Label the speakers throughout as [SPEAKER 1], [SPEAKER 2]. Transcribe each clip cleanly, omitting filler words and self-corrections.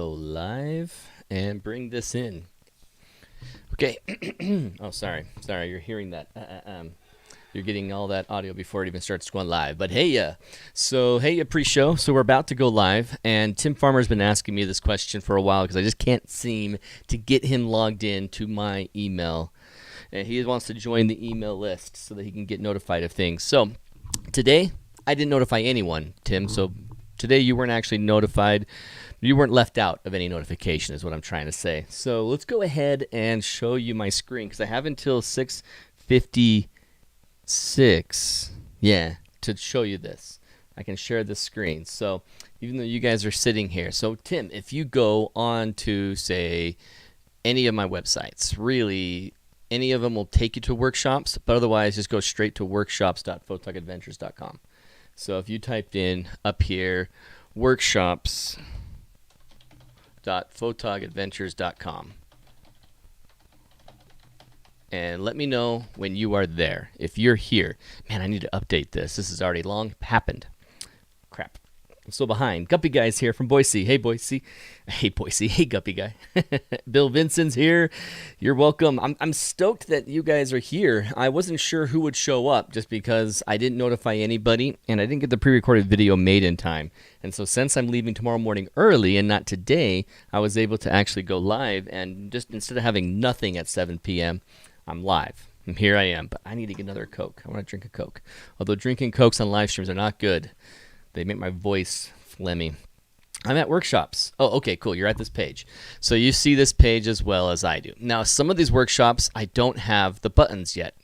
[SPEAKER 1] go live and bring this in. Okay. Oh, sorry. You're hearing that. You're getting all that audio before it even starts going live. But hey, pre-show. So we're about to go live, and Tim Farmer's been asking me this question for a while because I just can't seem to get him logged in to my email. And he wants to join the email list so that he can get notified of things. So today, I didn't notify anyone, Tim. So today you weren't actually notified. You weren't left out of any notification is what I'm trying to say. So let's go ahead and show you my screen because I have until 6:56, to show you this. I can share the screen. So even though you guys are sitting here. So Tim, if you go on to, say, any of my websites, really any of them will take you to workshops, but otherwise just go straight to workshops.photogadventures.com. So if you typed in up here, workshops.photogadventures.com, and let me know when you are there. If you're here, man, I need to update this. This has already long happened. Crap. I'm still behind. Guppy Guy's here from Boise. Hey, Boise. Hey, Boise. Hey, Guppy Guy. Bill Vinson's here. You're welcome. I'm stoked that you guys are here. I wasn't sure who would show up just because I didn't notify anybody, and I didn't get the pre-recorded video made in time. And so since I'm leaving tomorrow morning early and not today, I was able to actually go live, and just instead of having nothing at 7 p.m., I'm live. And here I am, but I need to get another Coke. I want to drink a Coke. Although drinking Cokes on live streams are not good. They make my voice phlegmy. I'm at workshops. Oh, okay, cool. You're at this page. So you see this page as well as I do. Now, some of these workshops, I don't have the buttons yet.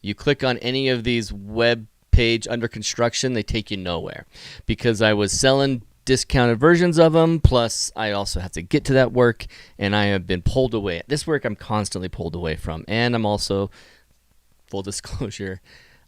[SPEAKER 1] You click on any of these web page under construction, they take you nowhere. Because I was selling discounted versions of them, plus I also have to get to that work, and I have been pulled away. This work I'm constantly pulled away from. And I'm also, full disclosure,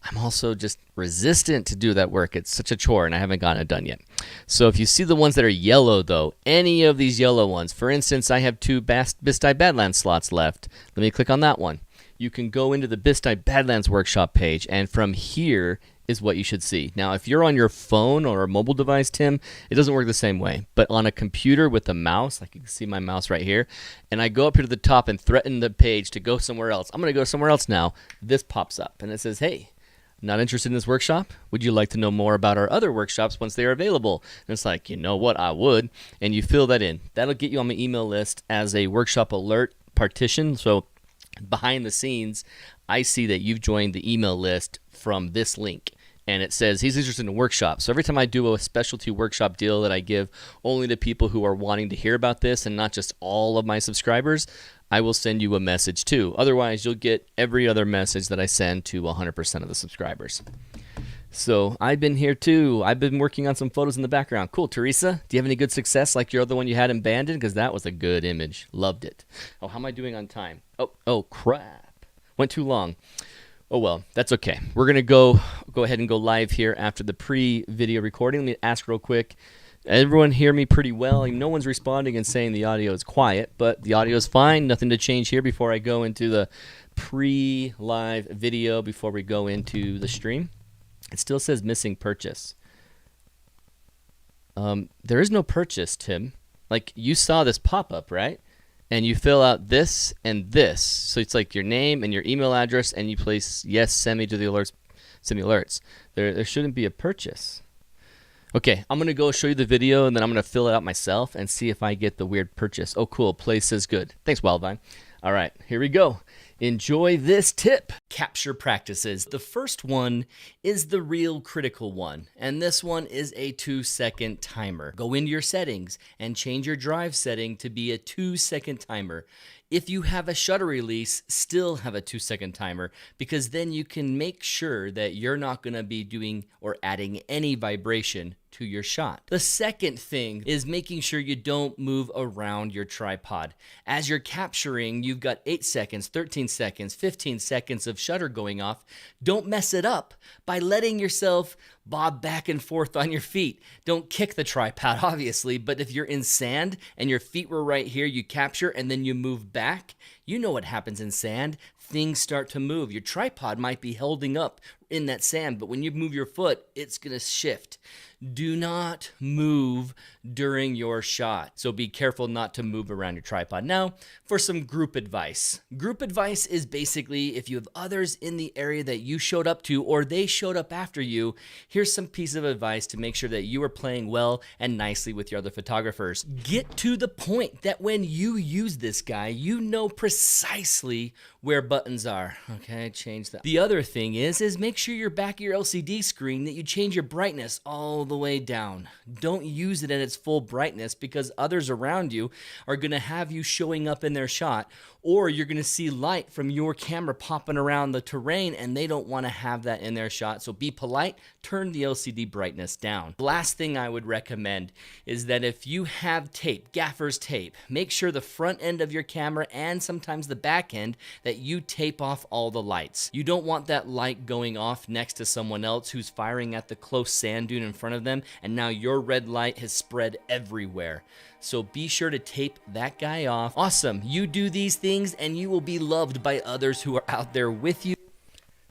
[SPEAKER 1] I'm also just resistant to do that work. It's such a chore, and I haven't gotten it done yet. So if you see the ones that are yellow, though, any of these yellow ones, for instance, I have 2 Bistai Badlands slots left. Let me click on that one. You can go into the Bistai Badlands workshop page, and from here is what you should see. Now, if you're on your phone or a mobile device, Tim, it doesn't work the same way. But on a computer with a mouse, like you can see my mouse right here, and I go up here to the top and threaten the page to go somewhere else. I'm going to go somewhere else now. This pops up, and it says, hey, not interested in this workshop? Would you like to know more about our other workshops once they are available? And it's like, you know what, I would. And you fill that in. That'll get you on my email list as a workshop alert partition. So behind the scenes, I see that you've joined the email list from this link. And it says he's interested in workshops. So every time I do a specialty workshop deal that I give only to people who are wanting to hear about this and not just all of my subscribers, I will send you a message too. Otherwise, you'll get every other message that I send to 100% of the subscribers. So I've been here too. I've been working on some photos in the background. Cool. Teresa, do you have any good success like your other one you had in Bandon? Because that was a good image. Loved it. Oh, how am I doing on time? Oh, crap. Went too long. Oh, well, that's okay. We're going to go ahead and go live here after the pre-video recording. Let me ask real quick. Everyone hear me pretty well? No one's responding and saying the audio is quiet, but the audio is fine. Nothing to change here before I go into the pre-live video before we go into the stream. It still says missing purchase. There is no purchase, Tim. Like, you saw this pop-up, right? And you fill out this and this. So it's like your name and your email address, and you place yes, send me to the alerts. Send me alerts. There shouldn't be a purchase. Okay, I'm going to go show you the video, and then I'm going to fill it out myself and see if I get the weird purchase. Oh, cool. Place is good. Thanks, Wildvine. All right, here we go. Enjoy this tip. Capture practices. The first one is the real critical one, and this one is a 2-second timer. Go into your settings and change your drive setting to be a 2-second timer. If you have a shutter release, still have a 2-second timer, because then you can make sure that you're not going to be doing or adding any vibration to your shot. The second thing is making sure you don't move around your tripod. As you're capturing, you've got 8 seconds, 13 seconds, 15 seconds of shutter going off. Don't mess it up by letting yourself bob back and forth on your feet. Don't kick the tripod, obviously, but if you're in sand and your feet were right here, you capture and then you move back, you know what happens in sand. Things start to move. Your tripod might be holding up in that sand, but when you move your foot, it's going to shift. Do not move during your shot. So be careful not to move around your tripod. Now, for some group advice. Group advice is basically if you have others in the area that you showed up to or they showed up after you, here's some piece of advice to make sure that you are playing well and nicely with your other photographers. Get to the point that when you use this guy, you know precisely where buttons are. Okay, change that. The other thing is make sure your back of your LCD screen that you change your brightness all the way down. Don't use it at its full brightness because others around you are going to have you showing up in their shot, or you're going to see light from your camera popping around the terrain and they don't want to have that in their shot. So be polite, turn the LCD brightness down. The last thing I would recommend is that if you have tape, gaffer's tape, make sure the front end of your camera and sometimes the back end that you tape off all the lights. You don't want that light going off next to someone else who's firing at the close sand dune in front of them, and now your red light has spread everywhere. So be sure to tape that guy off. Awesome. You do these things and you will be loved by others who are out there with you.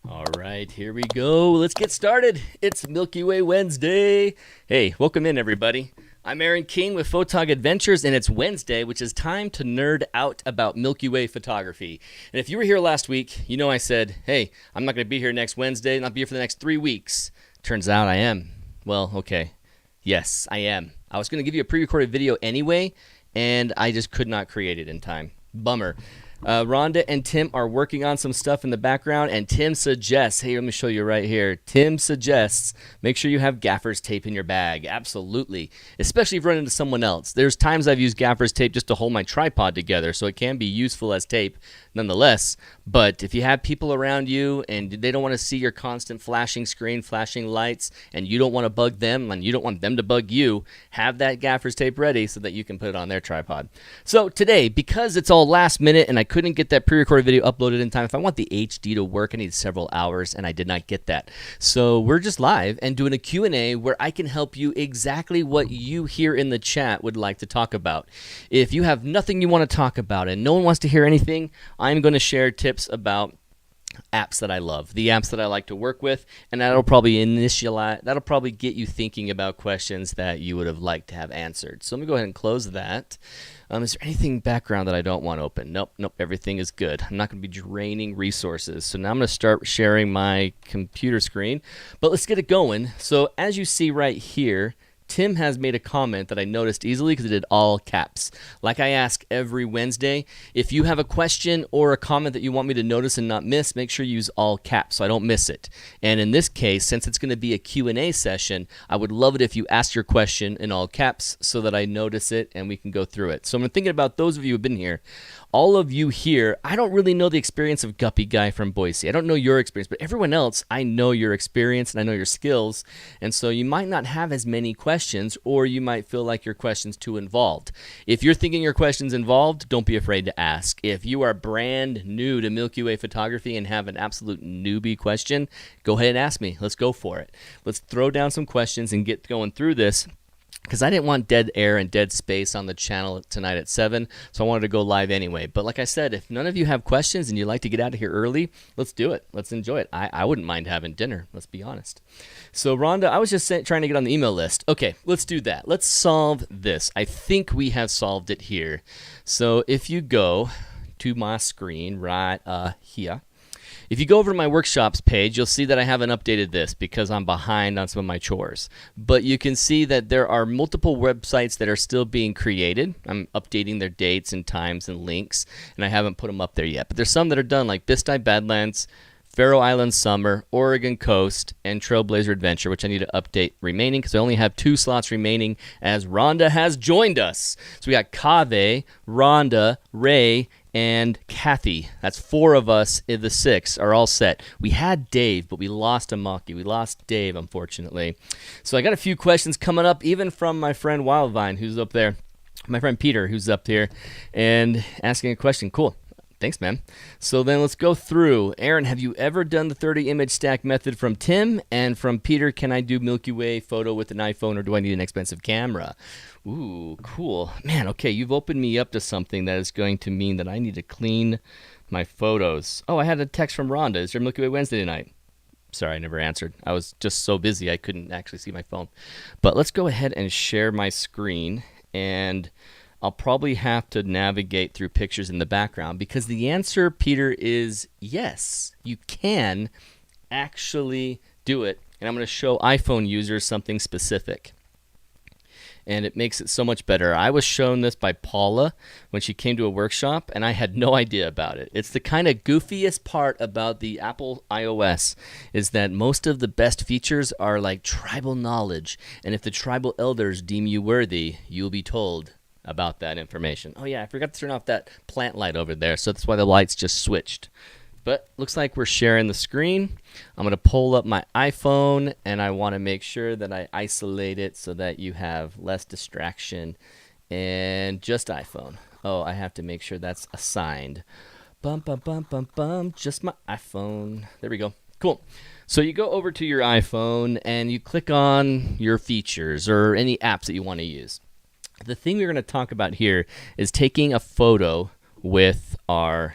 [SPEAKER 1] All right, here we go. Let's get started. It's Milky Way Wednesday. Hey, welcome in everybody. I'm Aaron King with Photog Adventures, and it's Wednesday, which is time to nerd out about Milky Way photography. And if you were here last week, you know I said, hey, I'm not going to be here next Wednesday, not be here for the next 3 weeks. Turns out I am. Well, okay. Yes, I am. I was going to give you a pre-recorded video anyway, and I just could not create it in time. Bummer. Rhonda and Tim are working on some stuff in the background, and Tim suggests, hey, let me show you right here. Tim suggests make sure you have gaffer's tape in your bag. Absolutely. Especially if you run into someone else. There's times I've used gaffer's tape just to hold my tripod together, so it can be useful as tape nonetheless. But if you have people around you and they don't want to see your constant flashing screen, flashing lights, and you don't want to bug them and you don't want them to bug you, have that gaffer's tape ready so that you can put it on their tripod. So today, because it's all last minute and I couldn't get that pre-recorded video uploaded in time, if I want the HD to work, I need several hours, and I did not get that. So we're just live and doing a Q&A where I can help you exactly what you here in the chat would like to talk about. If you have nothing you want to talk about and no one wants to hear anything, I'm going to share tips about apps that I love, the apps that I like to work with, and that'll probably get you thinking about questions that you would have liked to have answered. So let me go ahead and close that. Is there anything background that I don't want open? Nope, everything is good. I'm not going to be draining resources. So now I'm going to start sharing my computer screen, but let's get it going. So as you see right here, Tim has made a comment that I noticed easily because it did all caps. Like I ask every Wednesday, if you have a question or a comment that you want me to notice and not miss, make sure you use all caps so I don't miss it. And in this case, since it's going to be a Q&A session, I would love it if you ask your question in all caps so that I notice it and we can go through it. So I'm thinking about those of you who have been here. All of you here, I don't really know the experience of Guppy Guy from Boise. I don't know your experience, but everyone else, I know your experience and I know your skills. And so you might not have as many questions, or you might feel like your question's too involved. If you're thinking your question's involved, don't be afraid to ask. If you are brand new to Milky Way photography and have an absolute newbie question, go ahead and ask me. Let's go for it. Let's throw down some questions and get going through this, because I didn't want dead air and dead space on the channel tonight at 7, so I wanted to go live anyway. But like I said, if none of you have questions and you'd like to get out of here early, let's do it. Let's enjoy it. I wouldn't mind having dinner, let's be honest. So Rhonda, I was just trying to get on the email list. Okay, let's do that. Let's solve this. I think we have solved it here. So if you go to my screen right here, if you go over to my workshops page, you'll see that I haven't updated this because I'm behind on some of my chores. But you can see that there are multiple websites that are still being created. I'm updating their dates and times and links, and I haven't put them up there yet. But there's some that are done, like Bisti Badlands, Faroe Islands Summer, Oregon Coast, and Trailblazer Adventure, which I need to update remaining because I only have 2 slots remaining as Rhonda has joined us. So we got Kaveh, Rhonda, Ray, and Kathy. That's 4 of us in the 6 are all set. We had Dave, but we lost Amaki. We lost Dave, unfortunately. So I got a few questions coming up, even from my friend Wildvine, who's up there. My friend Peter, who's up here, and asking a question. Cool. Thanks, man. So then let's go through. Aaron, have you ever done the 30 image stack method from Tim? And from Peter, can I do Milky Way photo with an iPhone, or do I need an expensive camera? Ooh, cool. Man, okay, you've opened me up to something that is going to mean that I need to clean my photos. Oh, I had a text from Rhonda. Is there Milky Way Wednesday tonight? Sorry, I never answered. I was just so busy I couldn't actually see my phone. But let's go ahead and share my screen, and I'll probably have to navigate through pictures in the background because the answer, Peter, is yes. You can actually do it. And I'm going to show iPhone users something specific. And it makes it so much better. I was shown this by Paula when she came to a workshop, and I had no idea about it. It's the kind of goofiest part about the Apple iOS is that most of the best features are like tribal knowledge, and if the tribal elders deem you worthy, you'll be told about that information. Oh yeah, I forgot to turn off that plant light over there, so that's why the lights just switched. But looks like we're sharing the screen. I'm going to pull up my iPhone, and I want to make sure that I isolate it so that you have less distraction and just iPhone. Oh, I have to make sure that's assigned. Bum, bum, bum, bum, bum, just my iPhone. There we go. Cool. So you go over to your iPhone, and you click on your features or any apps that you want to use. The thing we're going to talk about here is taking a photo with our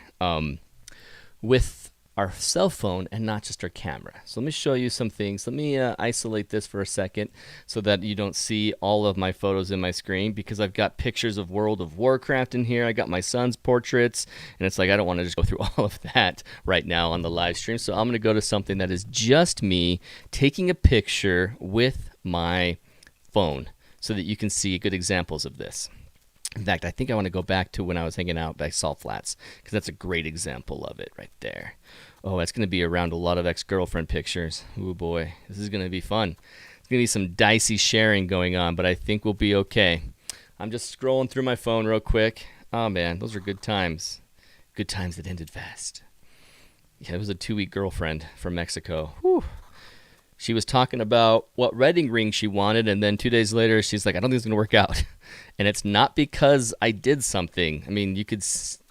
[SPEAKER 1] cell phone and not just our camera. So let me show you some things. Let me isolate this for a second so that you don't see all of my photos in my screen, because I've got pictures of World of Warcraft in here. I got my son's portraits, and it's like I don't want to just go through all of that right now on the live stream. So I'm going to go to something that is just me taking a picture with my phone so that you can see good examples of this. In fact, I think I want to go back to when I was hanging out by Salt Flats, because that's a great example of it right there. Oh, that's going to be around a lot of ex-girlfriend pictures. Oh boy, this is going to be fun. There's going to be some dicey sharing going on, but I think we'll be okay. I'm just scrolling through my phone real quick. Oh man, those are good times. Good times that ended fast. Yeah, it was a 2-week girlfriend from Mexico. Whew. She was talking about what wedding ring she wanted, and then 2 days later, she's like, I don't think it's going to work out. And it's not because I did something. I mean,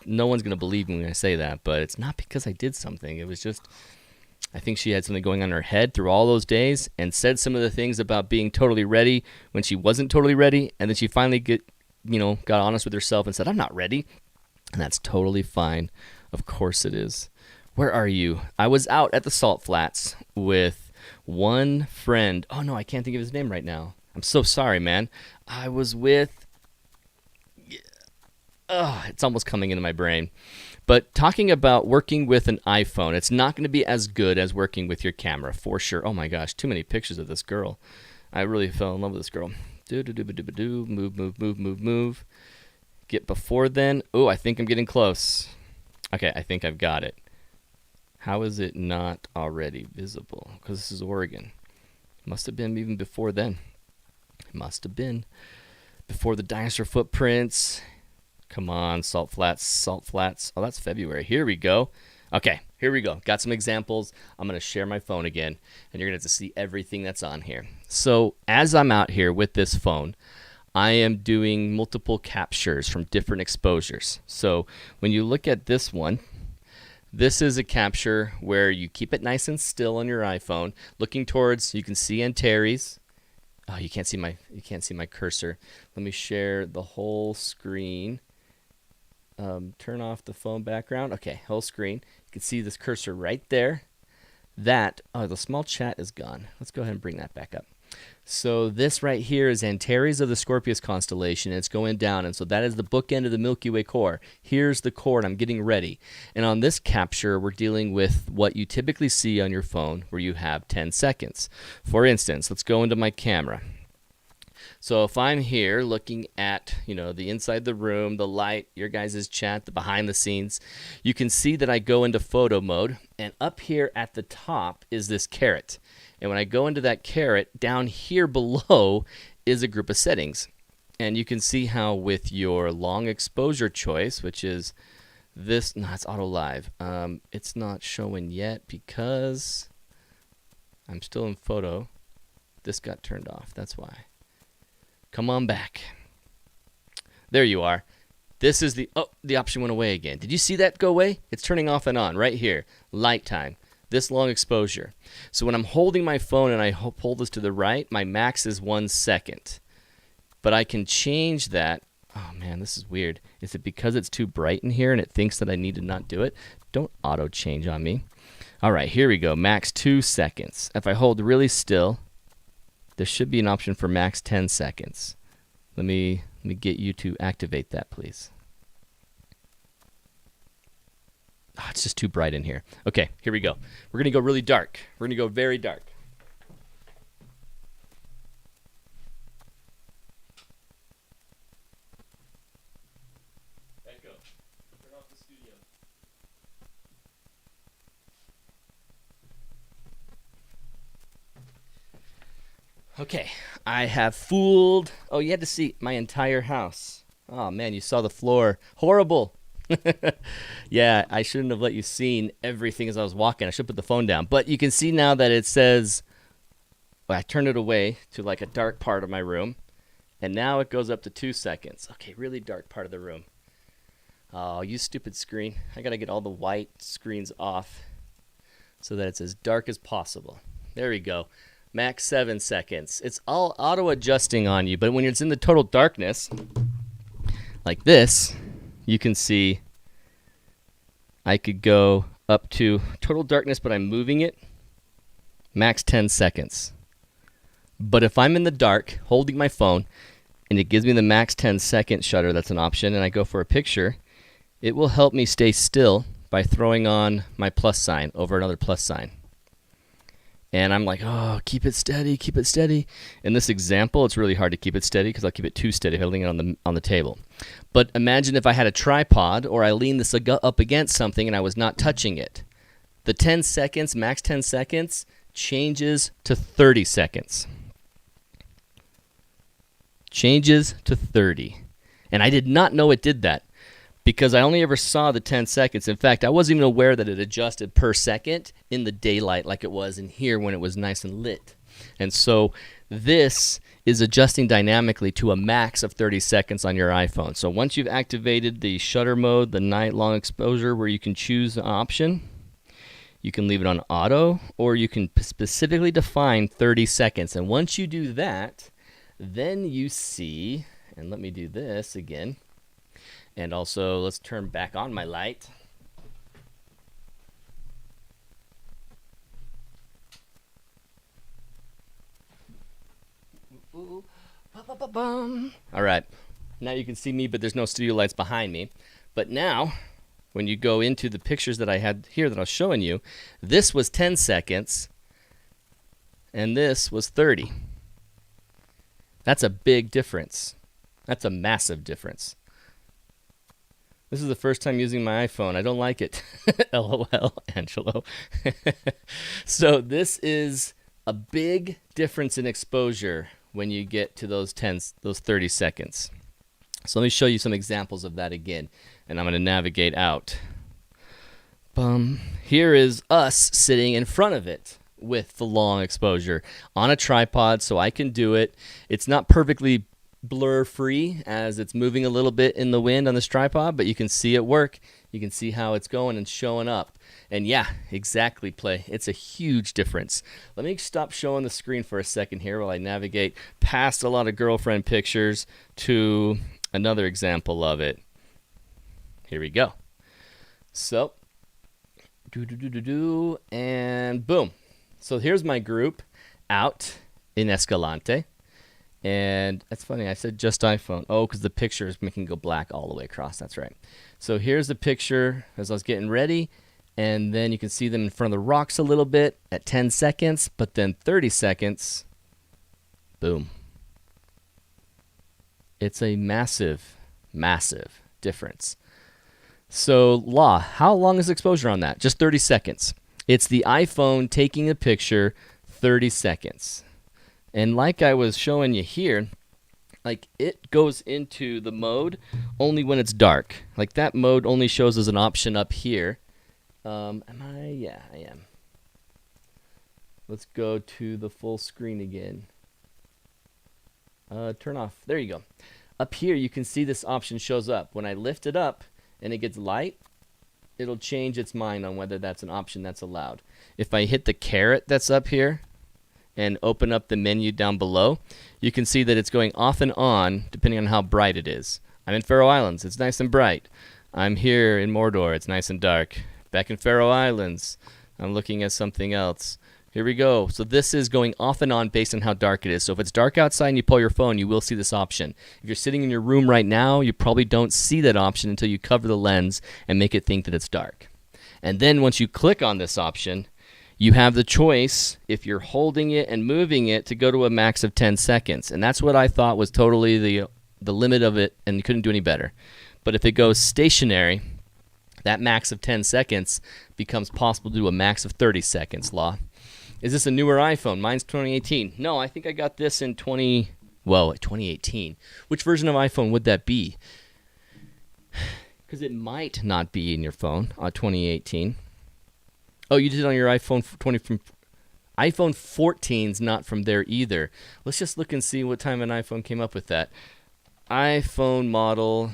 [SPEAKER 1] no one's going to believe me when I say that, but it's not because I did something. It was just, I think she had something going on in her head through all those days and said some of the things about being totally ready when she wasn't totally ready. And then she finally got honest with herself and said, I'm not ready. And that's totally fine. Of course it is. Where are you? I was out at the Salt Flats with one friend. Oh no, I can't think of his name right now. I'm so sorry, man. I was with, it's almost coming into my brain. But talking about working with an iPhone, it's not going to be as good as working with your camera, for sure. Oh my gosh, too many pictures of this girl. I really fell in love with this girl. Move. Get before then. Oh, I think I'm getting close. Okay, I think I've got it. How is it not already visible? Because this is Oregon. Must have been even before then. It must have been before the dinosaur footprints. Come on, Salt Flats. Oh, that's February. Here we go. Okay, here we go. Got some examples. I'm going to share my phone again, and you're going to have to see everything that's on here. So as I'm out here with this phone, I am doing multiple captures from different exposures. So when you look at this one, this is a capture where you keep it nice and still on your iPhone, looking towards. You can see Antares. Oh, you can't see my cursor. Let me share the whole screen. Turn off the phone background. Okay, whole screen. You can see this cursor right there. The small chat is gone. Let's go ahead and bring that back up. So this right here is Antares of the Scorpius constellation. It's going down, and so that is the bookend of the Milky Way core. Here's the core, and I'm getting ready. And on this capture, we're dealing with what you typically see on your phone, where you have 10 seconds. For instance, let's go into my camera. So if I'm here looking at, the inside the room, the light, your guys' chat, the behind the scenes, you can see that I go into photo mode, and up here at the top is this caret. And when I go into that caret, down here below is a group of settings. And you can see how with your long exposure choice, which is this, no, it's auto live. It's not showing yet because I'm still in photo. This got turned off, that's why. Come on back. There you are. This is the option went away again. Did you see that go away? It's turning off and on right here. Light time. This long exposure. So when I'm holding my phone and I pull this to the right, my max is 1 second. But I can change that. Oh man, this is weird. Is it because it's too bright in here and it thinks that I need to not do it? Don't auto change on me. All right, here we go. Max 2 seconds. If I hold really still, there should be an option for max 10 seconds. Let me get you to activate that, please. Oh, it's just too bright in here. Okay, here we go. We're going to go really dark. We're going to go very dark. Echo. Turn off the studio. Okay, I have fooled. Oh, you had to see my entire house. Oh, man, you saw the floor. Horrible. Yeah, I shouldn't have let you see everything as I was walking. I should put the phone down. But you can see now that it says, well, I turned it away to like a dark part of my room. And now it goes up to 2 seconds. Okay, really dark part of the room. Oh, you stupid screen. I got to get all the white screens off so that it's as dark as possible. There we go. Max 7 seconds. It's all auto-adjusting on you, but when it's in the total darkness, like this, you can see I could go up to total darkness, but I'm moving it, max 10 seconds. But if I'm in the dark, holding my phone, and it gives me the max 10-second shutter, that's an option, and I go for a picture, it will help me stay still by throwing on my plus sign over another plus sign. And I'm like, oh, keep it steady, keep it steady. In this example, it's really hard to keep it steady because I'll keep it too steady holding it on the table. But imagine if I had a tripod or I leaned this up against something and I was not touching it. The 10 seconds, max 10 seconds, changes to 30 seconds. Changes to 30. And I did not know it did that because I only ever saw the 10 seconds. In fact, I wasn't even aware that it adjusted per second in the daylight like it was in here when it was nice and lit. And so this is adjusting dynamically to a max of 30 seconds on your iPhone. So once you've activated the shutter mode, the night long exposure where you can choose an option, you can leave it on auto or you can specifically define 30 seconds. And once you do that, then you see, and let me do this again. And also, let's turn back on my light. All right. Now you can see me, but there's no studio lights behind me. But now, when you go into the pictures that I had here that I was showing you, this was 10 seconds, and this was 30. That's a big difference. That's a massive difference. This is the first time using my iPhone. I don't like it. LOL, Angelo. So this is a big difference in exposure when you get to those 30 seconds. So let me show you some examples of that again. And I'm going to navigate out. Here is us sitting in front of it with the long exposure on a tripod so I can do it. It's not perfectly blur free as it's moving a little bit in the wind on this tripod, but you can see it work. You can see how it's going and showing up. And yeah, exactly, Play. It's a huge difference. Let me stop showing the screen for a second here while I navigate past a lot of girlfriend pictures to another example of it. Here we go. So, and boom. So here's my group out in Escalante. And that's funny, I said just iPhone. Oh, because the picture is making it go black all the way across. That's right. So here's the picture as I was getting ready. And then you can see them in front of the rocks a little bit at 10 seconds. But then 30 seconds, boom. It's a massive, massive difference. So, how long is exposure on that? Just 30 seconds. It's the iPhone taking a picture 30 seconds. And like I was showing you here, like it goes into the mode only when it's dark. Like that mode only shows as an option up here. Am I? Yeah, I am. Let's go to the full screen again. Turn off. There you go. Up here, you can see this option shows up. When I lift it up and it gets light, it'll change its mind on whether that's an option that's allowed. If I hit the caret that's up here, and open up the menu down below, you can see that it's going off and on depending on how bright it is. I'm in Faroe Islands, it's nice and bright. I'm here in Mordor, it's nice and dark. Back in Faroe Islands, I'm looking at something else. Here we go. So this is going off and on based on how dark it is. So if it's dark outside and you pull your phone, you will see this option. If you're sitting in your room right now, you probably don't see that option until you cover the lens and make it think that it's dark. And then once you click on this option, you have the choice, if you're holding it and moving it, to go to a max of 10 seconds. And that's what I thought was totally the limit of it, and you couldn't do any better. But if it goes stationary, that max of 10 seconds becomes possible to do a max of 30 seconds, Law. Is this a newer iPhone? Mine's 2018. No, I think I got this in 2018. Which version of iPhone would that be? Because it might not be in your phone on 2018. Oh, you did it on your iPhone 20 from iPhone 14's not from there either. Let's just look and see what time an iPhone came up with that. iPhone model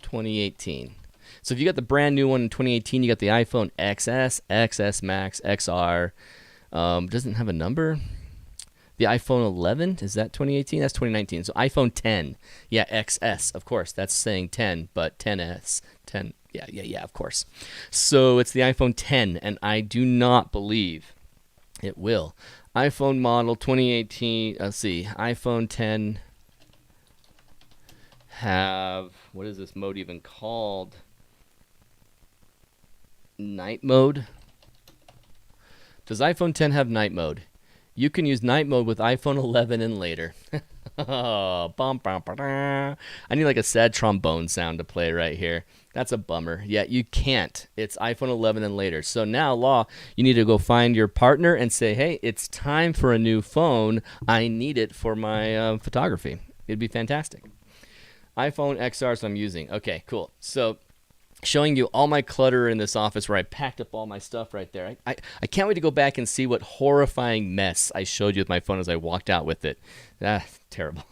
[SPEAKER 1] 2018. So if you got the brand new one in 2018, you got the iPhone XS, XS Max, XR. Doesn't have a number. The iPhone 11, is that 2018? That's 2019. So iPhone 10. Yeah, XS, of course. That's saying 10, but 10S, 10. Yeah, of course. So it's the iPhone 10, and I do not believe it will. iPhone model 2018, let's see, iPhone 10 have, what is this mode even called? Night mode? Does iPhone 10 have night mode? You can use night mode with iPhone 11 and later. Oh, I need like a sad trombone sound to play right here. That's a bummer. Yeah, you can't. It's iPhone 11 and later. So now, Law, you need to go find your partner and say, hey, it's time for a new phone. I need it for my photography. It'd be fantastic. iPhone XR, so I'm using. Okay, cool. So showing you all my clutter in this office where I packed up all my stuff right there. I can't wait to go back and see what horrifying mess I showed you with my phone as I walked out with it. Terrible.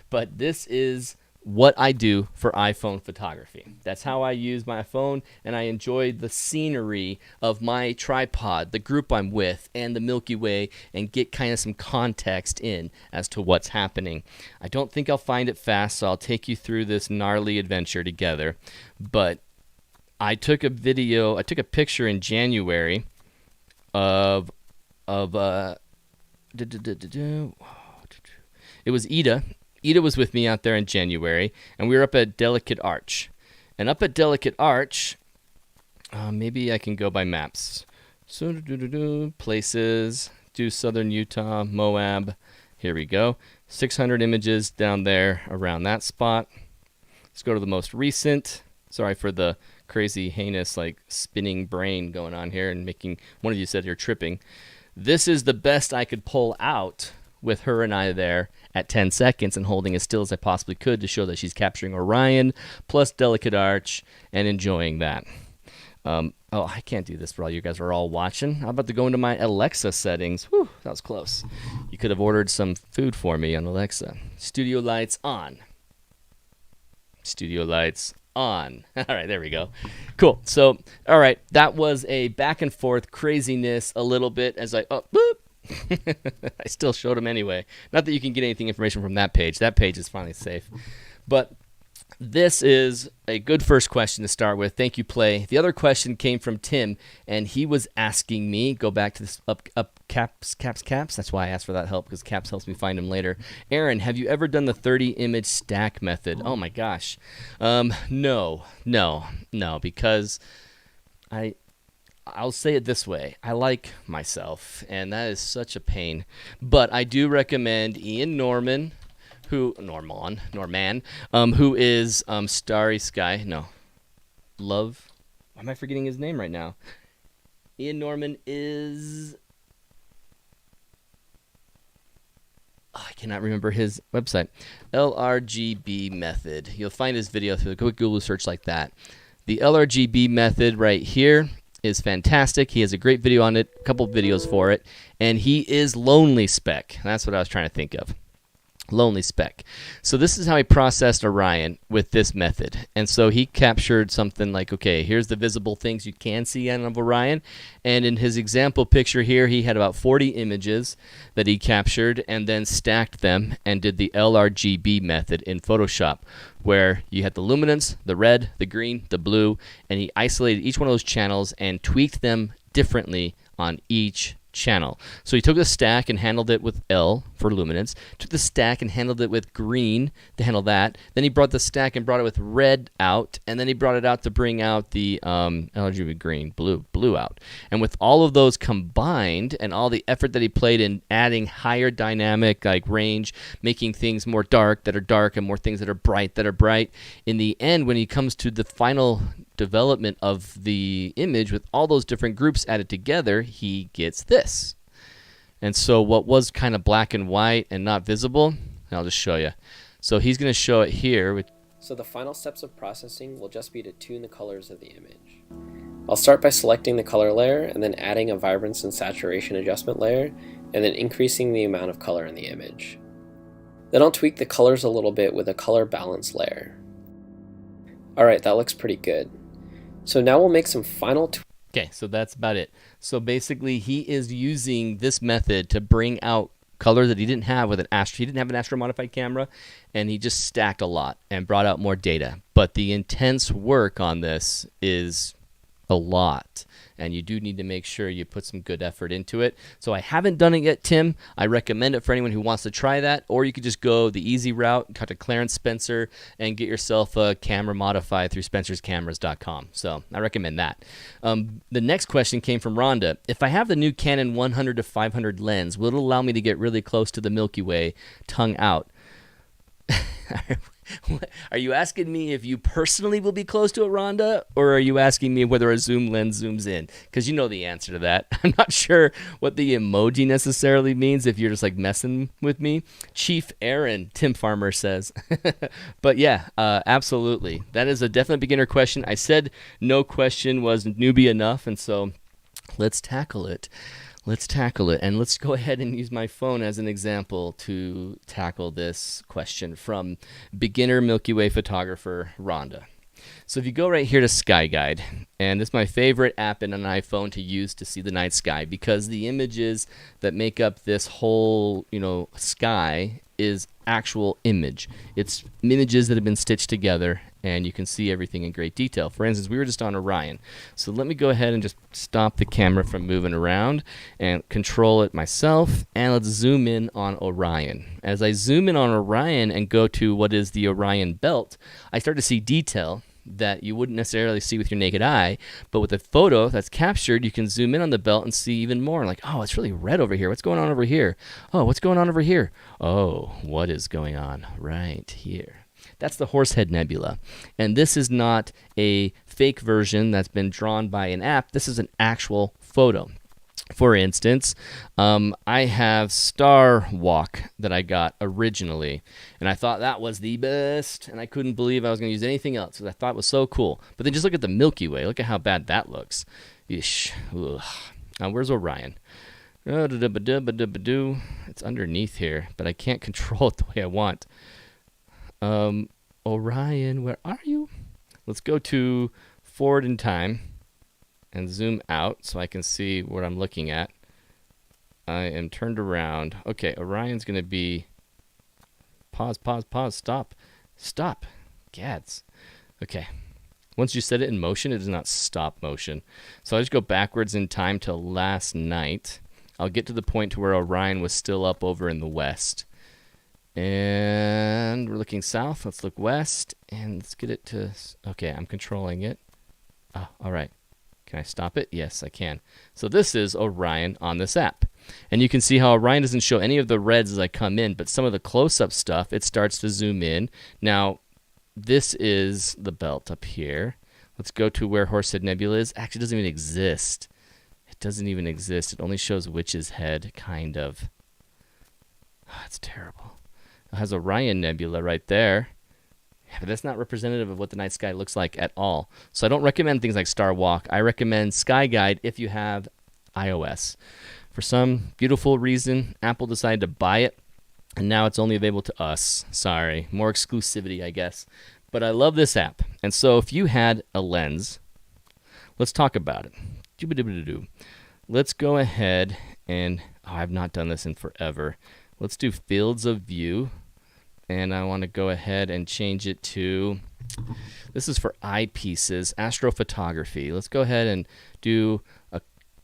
[SPEAKER 1] But this is what I do for iPhone photography. That's how I use my phone, and I enjoy the scenery of my tripod, the group I'm with, and the Milky Way, and get kind of some context in as to what's happening. I don't think I'll find it fast, so I'll take you through this gnarly adventure together. But I took a picture in January of it was Ida. Ida was with me out there in January, and we were up at Delicate Arch. And up at Delicate Arch, maybe I can go by maps. So, places, do Southern Utah, Moab. Here we go. 600 images down there around that spot. Let's go to the most recent. Sorry for the crazy, heinous, like, spinning brain going on here and making, one of you said you're tripping. This is the best I could pull out with her and I there at 10 seconds and holding as still as I possibly could to show that she's capturing Orion plus Delicate Arch and enjoying that. I can't do this for all you guys are all watching. How about to go into my Alexa settings? Whew, that was close. You could have ordered some food for me on Alexa. Studio lights on. Studio lights on. All right, there we go. Cool. So, all right, that was a back and forth craziness a little bit as boop. I still showed him anyway. Not that you can get anything information from that page. That page is finally safe. But this is a good first question to start with. Thank you, Play. The other question came from Tim, and he was asking me, go back to this up caps. That's why I asked for that help, because caps helps me find him later. Aaron, have you ever done the 30 image stack method? Oh my gosh. No, because I'll say it this way. I like myself, and that is such a pain. But I do recommend Ian Norman, who is Starry Sky. No, Love. Why am I forgetting his name right now? Ian Norman is. I cannot remember his website. LRGB method. You'll find his video through a quick Google search like that. The LRGB method right here is fantastic. He has a great video on it, a couple videos for it, and he is Lonely Spec. That's what I was trying to think of. Lonely speck. So this is how he processed Orion with this method. And so he captured something like, okay, here's the visible things you can see out of Orion. And in his example picture here, he had about 40 images that he captured and then stacked them and did the LRGB method in Photoshop, where you had the luminance, the red, the green, the blue, and he isolated each one of those channels and tweaked them differently on each channel. So he took the stack and handled it with L for luminance, took the stack and handled it with green to handle that, then he brought the stack and brought it with red out, and then he brought it out to bring out the LRGB green, blue out. And with all of those combined and all the effort that he played in adding higher dynamic like range, making things more dark that are dark and more things that are bright, in the end when he comes to the final development of the image with all those different groups added together, he gets this. And so what was kind of black and white and not visible, I'll just show you. So he's going to show it here.
[SPEAKER 2] So the final steps of processing will just be to tune the colors of the image. I'll start by selecting the color layer and then adding a vibrance and saturation adjustment layer and then increasing the amount of color in the image. Then I'll tweak the colors a little bit with a color balance layer. Alright, that looks pretty good. So now we'll make some final
[SPEAKER 1] Okay, so that's about it. So basically he is using this method to bring out color that he didn't have with an Astro. He didn't have an Astro modified camera, and he just stacked a lot and brought out more data. But the intense work on this is a lot, and you do need to make sure you put some good effort into it. So I haven't done it yet, Tim. I recommend it for anyone who wants to try that, or you could just go the easy route, talk to Clarence Spencer, and get yourself a camera modified through spencerscameras.com. So I recommend that. The next question came from Rhonda. If I have the new Canon 100 to 500 lens, will it allow me to get really close to the Milky Way, tongue out? Are you asking me if you personally will be close to it, Rhonda, or are you asking me whether a zoom lens zooms in? Because you know the answer to that. I'm not sure what the emoji necessarily means if you're just like messing with me. Chief Aaron, Tim Farmer says. But yeah, absolutely. That is a definite beginner question. I said no question was newbie enough, and so let's tackle it. And let's go ahead and use my phone as an example to tackle this question from beginner Milky Way photographer Rhonda. So if you go right here to Sky Guide, and this is my favorite app in an iPhone to use to see the night sky, because the images that make up this whole, sky is actual image. It's images that have been stitched together, and you can see everything in great detail. For instance, we were just on Orion. So let me go ahead and just stop the camera from moving around and control it myself, and let's zoom in on Orion. As I zoom in on Orion and go to what is the Orion belt, I start to see detail that you wouldn't necessarily see with your naked eye, but with a photo that's captured, you can zoom in on the belt and see even more. Like, oh, it's really red over here. What's going on over here? Oh, what's going on over here? Oh, what is going on right here? That's the Horsehead Nebula. And this is not a fake version that's been drawn by an app. This is an actual photo. For instance, I have Star Walk that I got originally, and I thought that was the best, and I couldn't believe I was going to use anything else because I thought it was so cool. But then just look at the Milky Way. Look at how bad that looks. Eesh. Ugh. Now, where's Orion? It's underneath here, but I can't control it the way I want. Orion, where are you? Let's go to forward in time and zoom out so I can see what I'm looking at. I am turned around. Okay, Orion's going to be... Pause, stop. Gads. Okay. Once you set it in motion, it does not stop motion. So I just go backwards in time to last night. I'll get to the point to where Orion was still up over in the west. And we're looking south. Let's look west, and let's get it to... Okay, I'm controlling it. Oh, all right. Can I stop it? Yes, I can. So this is Orion on this app. And you can see how Orion doesn't show any of the reds as I come in, but some of the close-up stuff, it starts to zoom in. Now, this is the belt up here. Let's go to where Horsehead Nebula is. Actually, it doesn't even exist. It doesn't even exist. It only shows Witch's Head, kind of. Oh, that's terrible. It has Orion Nebula right there. Yeah, but that's not representative of what the night sky looks like at all. So I don't recommend things like Star Walk. I recommend Sky Guide if you have iOS. For some beautiful reason, Apple decided to buy it, And now it's only available to us. Sorry, more exclusivity, I guess. But I love this app. And so if you had a lens, let's talk about it. Doo-ba-doo-ba-doo-doo. Let's go ahead and, I've not done this in forever. Let's do fields of view. And I want to go ahead and change it to, this is for eyepieces, astrophotography. Let's go ahead and do a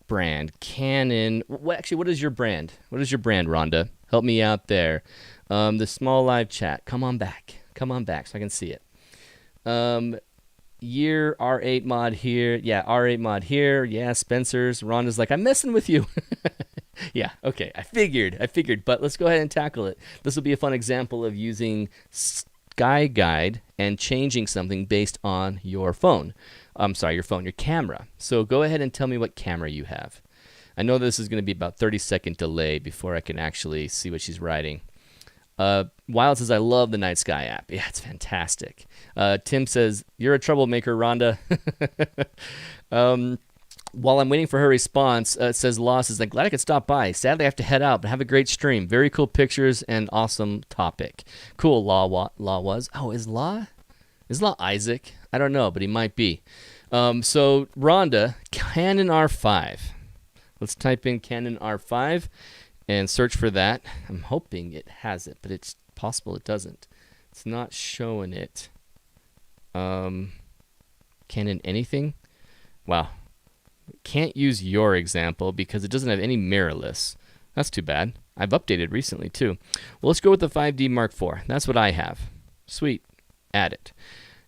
[SPEAKER 1] brand, Canon. Actually, what is your brand? What is your brand, Rhonda? Help me out there. The small live chat. Come on back. Come on back so I can see it. Year R8 mod here. Yeah, R8 mod here. Yeah, Spencer's. Rhonda's like, I'm messing with you. Yeah, okay. I figured. But let's go ahead and tackle it. This will be a fun example of using Sky Guide and changing something based on your phone. Your camera. So go ahead and tell me what camera you have. I know this is going to be about 30-second delay before I can actually see what she's writing. Wild says, I love the Night Sky app. Yeah, it's fantastic. Tim says, you're a troublemaker, Rhonda. While I'm waiting for her response, it says, Loss is like, glad I could stop by. Sadly, I have to head out, but have a great stream. Very cool pictures and awesome topic. Cool, Law was. Oh, is Law Isaac? I don't know, but he might be. So, Rhonda, Canon R5. Let's type in Canon R5 and search for that. I'm hoping it has it, but it's possible it doesn't. It's not showing it. Canon anything? Wow. Can't use your example because it doesn't have any mirrorless. That's too bad. I've updated recently too. Well, let's go with the 5D Mark IV. That's what I have. Sweet. Add it.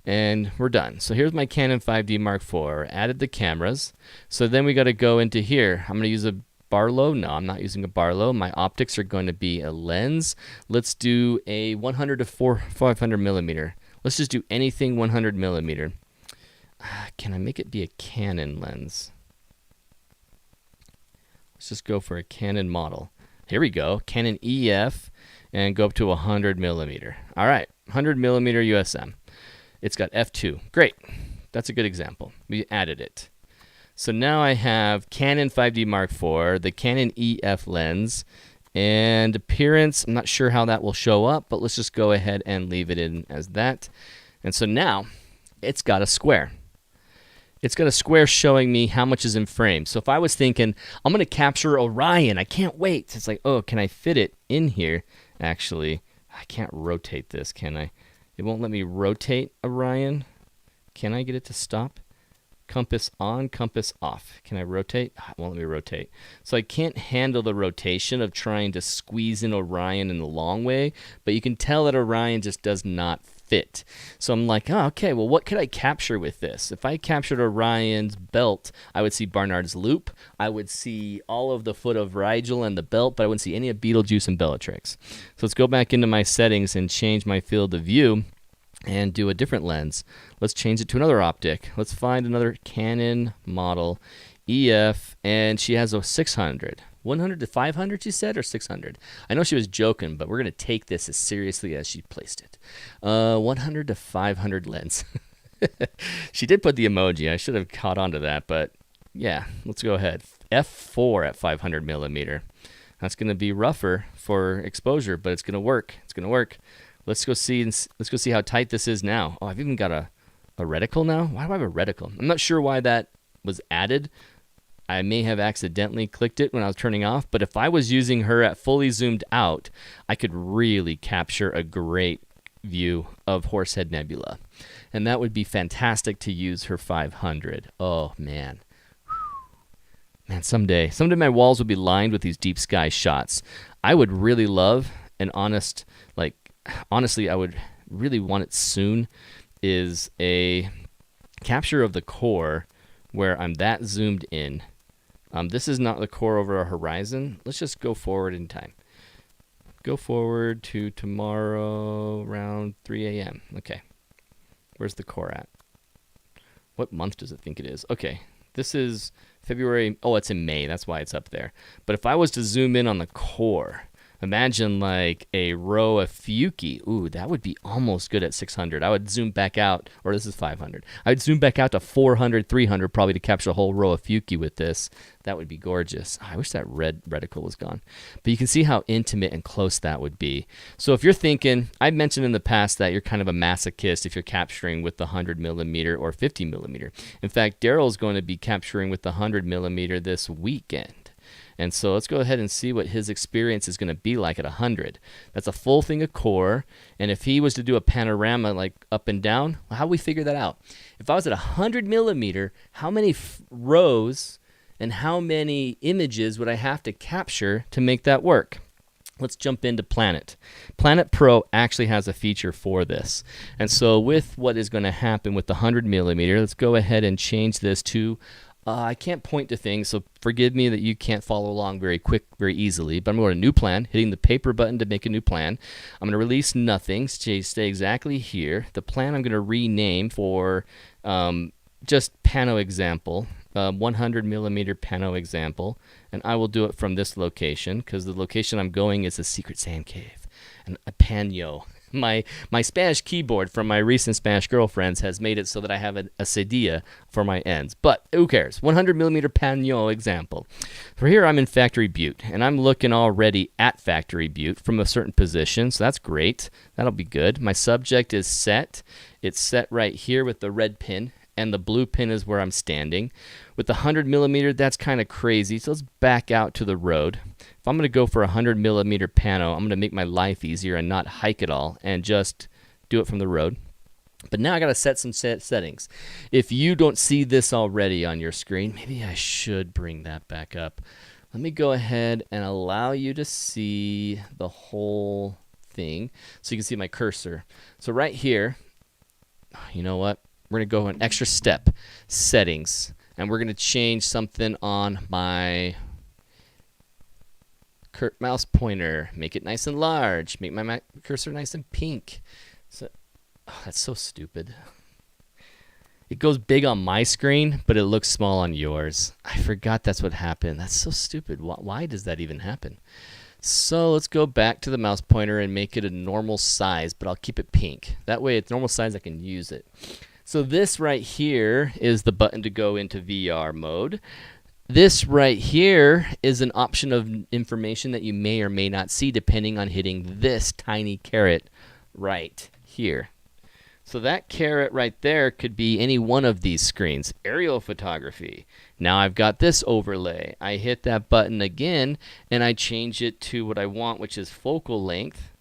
[SPEAKER 1] And we're done. So here's my Canon 5D Mark IV. Added the cameras. So then we got to go into here. I'm going to use a Barlow. No, I'm not using a Barlow. My optics are going to be a lens. Let's do a 100 to 500 millimeter. Let's just do anything 100 millimeter. Can I make it be a Canon lens? Let's just go for a Canon model. Here we go. Canon EF and go up to 100 millimeter. All right, 100 millimeter USM. It's got f2. Great. That's a good example. We added it. So now I have Canon 5D Mark IV, the Canon EF lens, and appearance. I'm not sure how that will show up, but let's just go ahead and leave it in as that. And so now it's got a square. It's got a square showing me how much is in frame. So if I was thinking, I'm going to capture Orion, I can't wait. It's like, oh, can I fit it in here? Actually, I can't rotate this, can I? It won't let me rotate Orion. Can I get it to stop? Compass on, compass off. Can I rotate? It won't let me rotate. So I can't handle the rotation of trying to squeeze in Orion in the long way, but you can tell that Orion just does not fit. So I'm like, oh, okay, well, what could I capture with this? If I captured Orion's belt, I would see Barnard's Loop. I would see all of the foot of Rigel and the belt, but I wouldn't see any of Betelgeuse and Bellatrix. So let's go back into my settings and change my field of view and do a different lens. Let's change it to another optic. Let's find another Canon model, EF, and she has a 600. 100 to 500, she said, or 600? I know she was joking, but we're going to take this as seriously as she placed it. 100 to 500 lens. She did put the emoji. I should have caught on to that, but yeah, let's go ahead. F4 at 500 millimeter. That's going to be rougher for exposure, but it's going to work. It's going to work. Let's go see how tight this is now. Oh, I've even got a reticle now. Why do I have a reticle? I'm not sure why that was added. I may have accidentally clicked it when I was turning off, but if I was using her at fully zoomed out, I could really capture a great view of Horsehead Nebula. And that would be fantastic to use her 500. Oh, man. Man, someday my walls would be lined with these deep sky shots. I would really love an honestly, I would really want it soon, is a capture of the core where I'm that zoomed in. This is not the core over a horizon. Let's just go forward in time. Go forward to tomorrow around 3 a.m. Okay. Where's the core at? What month does it think it is? Okay. This is February. Oh, it's in May. That's why it's up there. But if I was to zoom in on the core, Imagine like a row of Fuki. Ooh, that would be almost good at 600. I would zoom back out, or this is 500. I would zoom back out to 400, 300 probably to capture a whole row of Fuki with this. That would be gorgeous. I wish that red reticle was gone. But you can see how intimate and close that would be. So if you're thinking, I've mentioned in the past that you're kind of a masochist if you're capturing with the 100 millimeter or 50 millimeter. In fact, Daryl's going to be capturing with the 100 millimeter this weekend. And so let's go ahead and see what his experience is going to be like at 100. That's a full thing of core. And if he was to do a panorama like up and down, how do we figure that out? If I was at 100 millimeter, how many rows and how many images would I have to capture to make that work? Let's jump into Planit. Planit Pro actually has a feature for this. And so with what is going to happen with the 100 millimeter, let's go ahead and change this to I can't point to things, so forgive me that you can't follow along very easily, but I'm going to new plan, hitting the paper button to make a new plan. I'm going to release nothing, stay exactly here. The plan I'm going to rename for just pano example, 100 millimeter pano example, and I will do it from this location because the location I'm going is a secret sand cave, and a pano. My Spanish keyboard from my recent Spanish girlfriends has made it so that I have a cedilla for my ends. But who cares? 100 millimeter pano example. For here I'm in Factory Butte, and I'm looking already at Factory Butte from a certain position, so that's great. That'll be good. My subject is set. It's set right here with the red pin, and the blue pin is where I'm standing. With the 100 millimeter, that's kind of crazy, so let's back out to the road. If I'm going to go for a 100 millimeter pano, I'm going to make my life easier and not hike it all and just do it from the road. But now I got to set some settings. If you don't see this already on your screen, maybe I should bring that back up. Let me go ahead and allow you to see the whole thing so you can see my cursor. So right here, you know what? We're going to go an extra step, settings, and we're going to change something on my mouse pointer, make it nice and large, make my cursor nice and pink. So, that's so stupid. It goes big on my screen, but it looks small on yours. I forgot that's what happened. That's so stupid. Why does that even happen? So let's go back to the mouse pointer and make it a normal size, but I'll keep it pink. That way it's normal size, I can use it. So this right here is the button to go into VR mode. This right here is an option of information that you may or may not see depending on hitting this tiny caret right here. So that caret right there could be any one of these screens. Aerial photography. Now I've got this overlay. I hit that button again and I change it to what I want, which is focal length.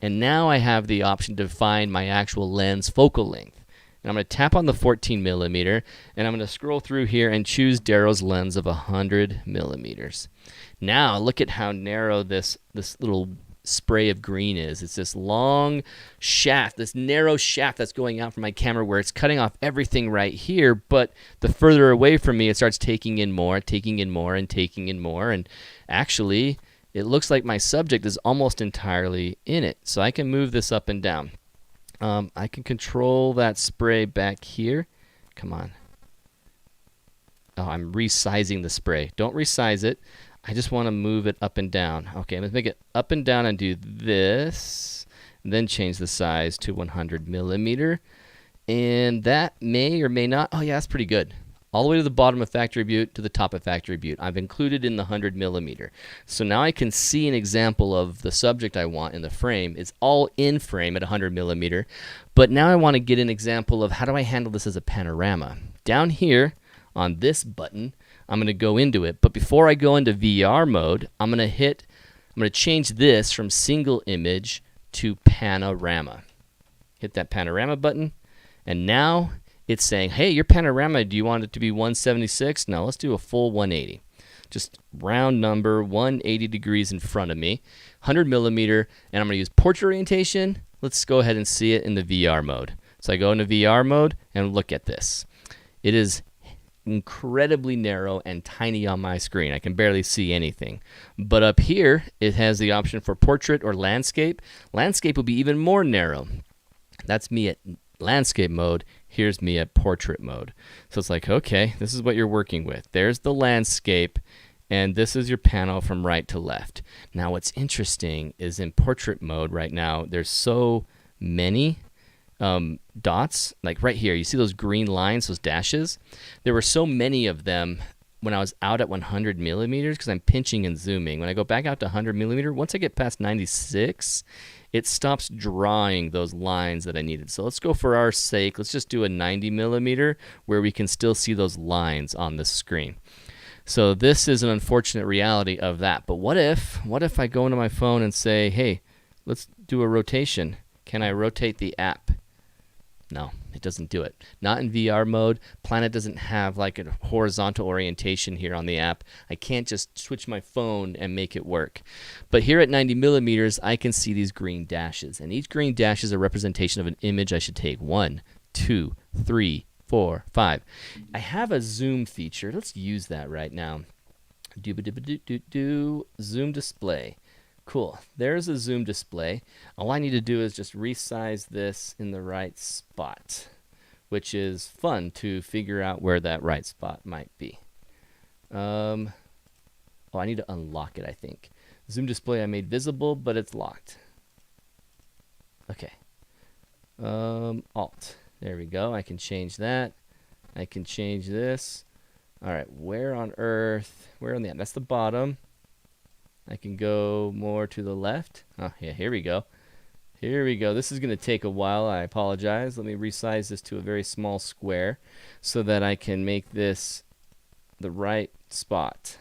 [SPEAKER 1] And now I have the option to find my actual lens focal length. And I'm going to tap on the 14 millimeter, and I'm going to scroll through here and choose Daryl's lens of 100 millimeters. Now look at how narrow this little spray of green is. It's this long shaft, this narrow shaft that's going out from my camera where it's cutting off everything right here, but the further away from me it starts taking in more, and taking in more, and actually it looks like my subject is almost entirely in it. So I can move this up and down. I can control that spray back here. Come on. Oh, I'm resizing the spray. Don't resize it. I just want to move it up and down. Okay, let's make it up and down and do this. And then change the size to 100 millimeter. And that may or may not. Oh, yeah, that's pretty good. All the way to the bottom of Factory Butte to the top of Factory Butte. I've included in the 100 millimeter. So now I can see an example of the subject I want in the frame. It's all in frame at 100 millimeter. But now I want to get an example of how do I handle this as a panorama. Down here on this button, I'm going to go into it. But before I go into VR mode, I'm going to change this from single image to panorama. Hit that panorama button. And now it's saying, hey, your panorama, do you want it to be 176? No, let's do a full 180. Just round number, 180 degrees in front of me, 100 millimeter, and I'm going to use portrait orientation. Let's go ahead and see it in the VR mode. So I go into VR mode and look at this. It is incredibly narrow and tiny on my screen. I can barely see anything. But up here, it has the option for portrait or landscape. Landscape will be even more narrow. That's me at landscape mode. Here's me at portrait mode. So it's like, okay, this is what you're working with. There's the landscape, And this is your panel from right to left. Now what's interesting is in portrait mode right now, there's so many dots. Like right here, you see those green lines, those dashes? There were so many of them when I was out at 100 millimeters because I'm pinching and zooming. When I go back out to 100 millimeter, once I get past 96, it stops drawing those lines that I needed. So let's go for our sake. Let's just do a 90 millimeter where we can still see those lines on the screen. So this is an unfortunate reality of that. But what if I go into my phone and say, hey, let's do a rotation. Can I rotate the app? No, it doesn't do it. Not in VR mode. Planit doesn't have like a horizontal orientation here on the app. I can't just switch my phone and make it work. But here at 90 millimeters, I can see these green dashes. And each green dash is a representation of an image I should take. 1, 2, 3, 4, 5. I have a zoom feature. Let's use that right now. Zoom display. Cool. There's a zoom display. All I need to do is just resize this in the right spot, which is fun to figure out where that right spot might be. I need to unlock it, I think. Zoom display I made visible, but it's locked. Okay. Alt. There we go. I can change that. I can change this. All right. Where on earth? Where on the app? That's the bottom. I can go more to the left. Oh, yeah, here we go. Here we go. This is going to take a while. I apologize. Let me resize this to a very small square so that I can make this the right spot.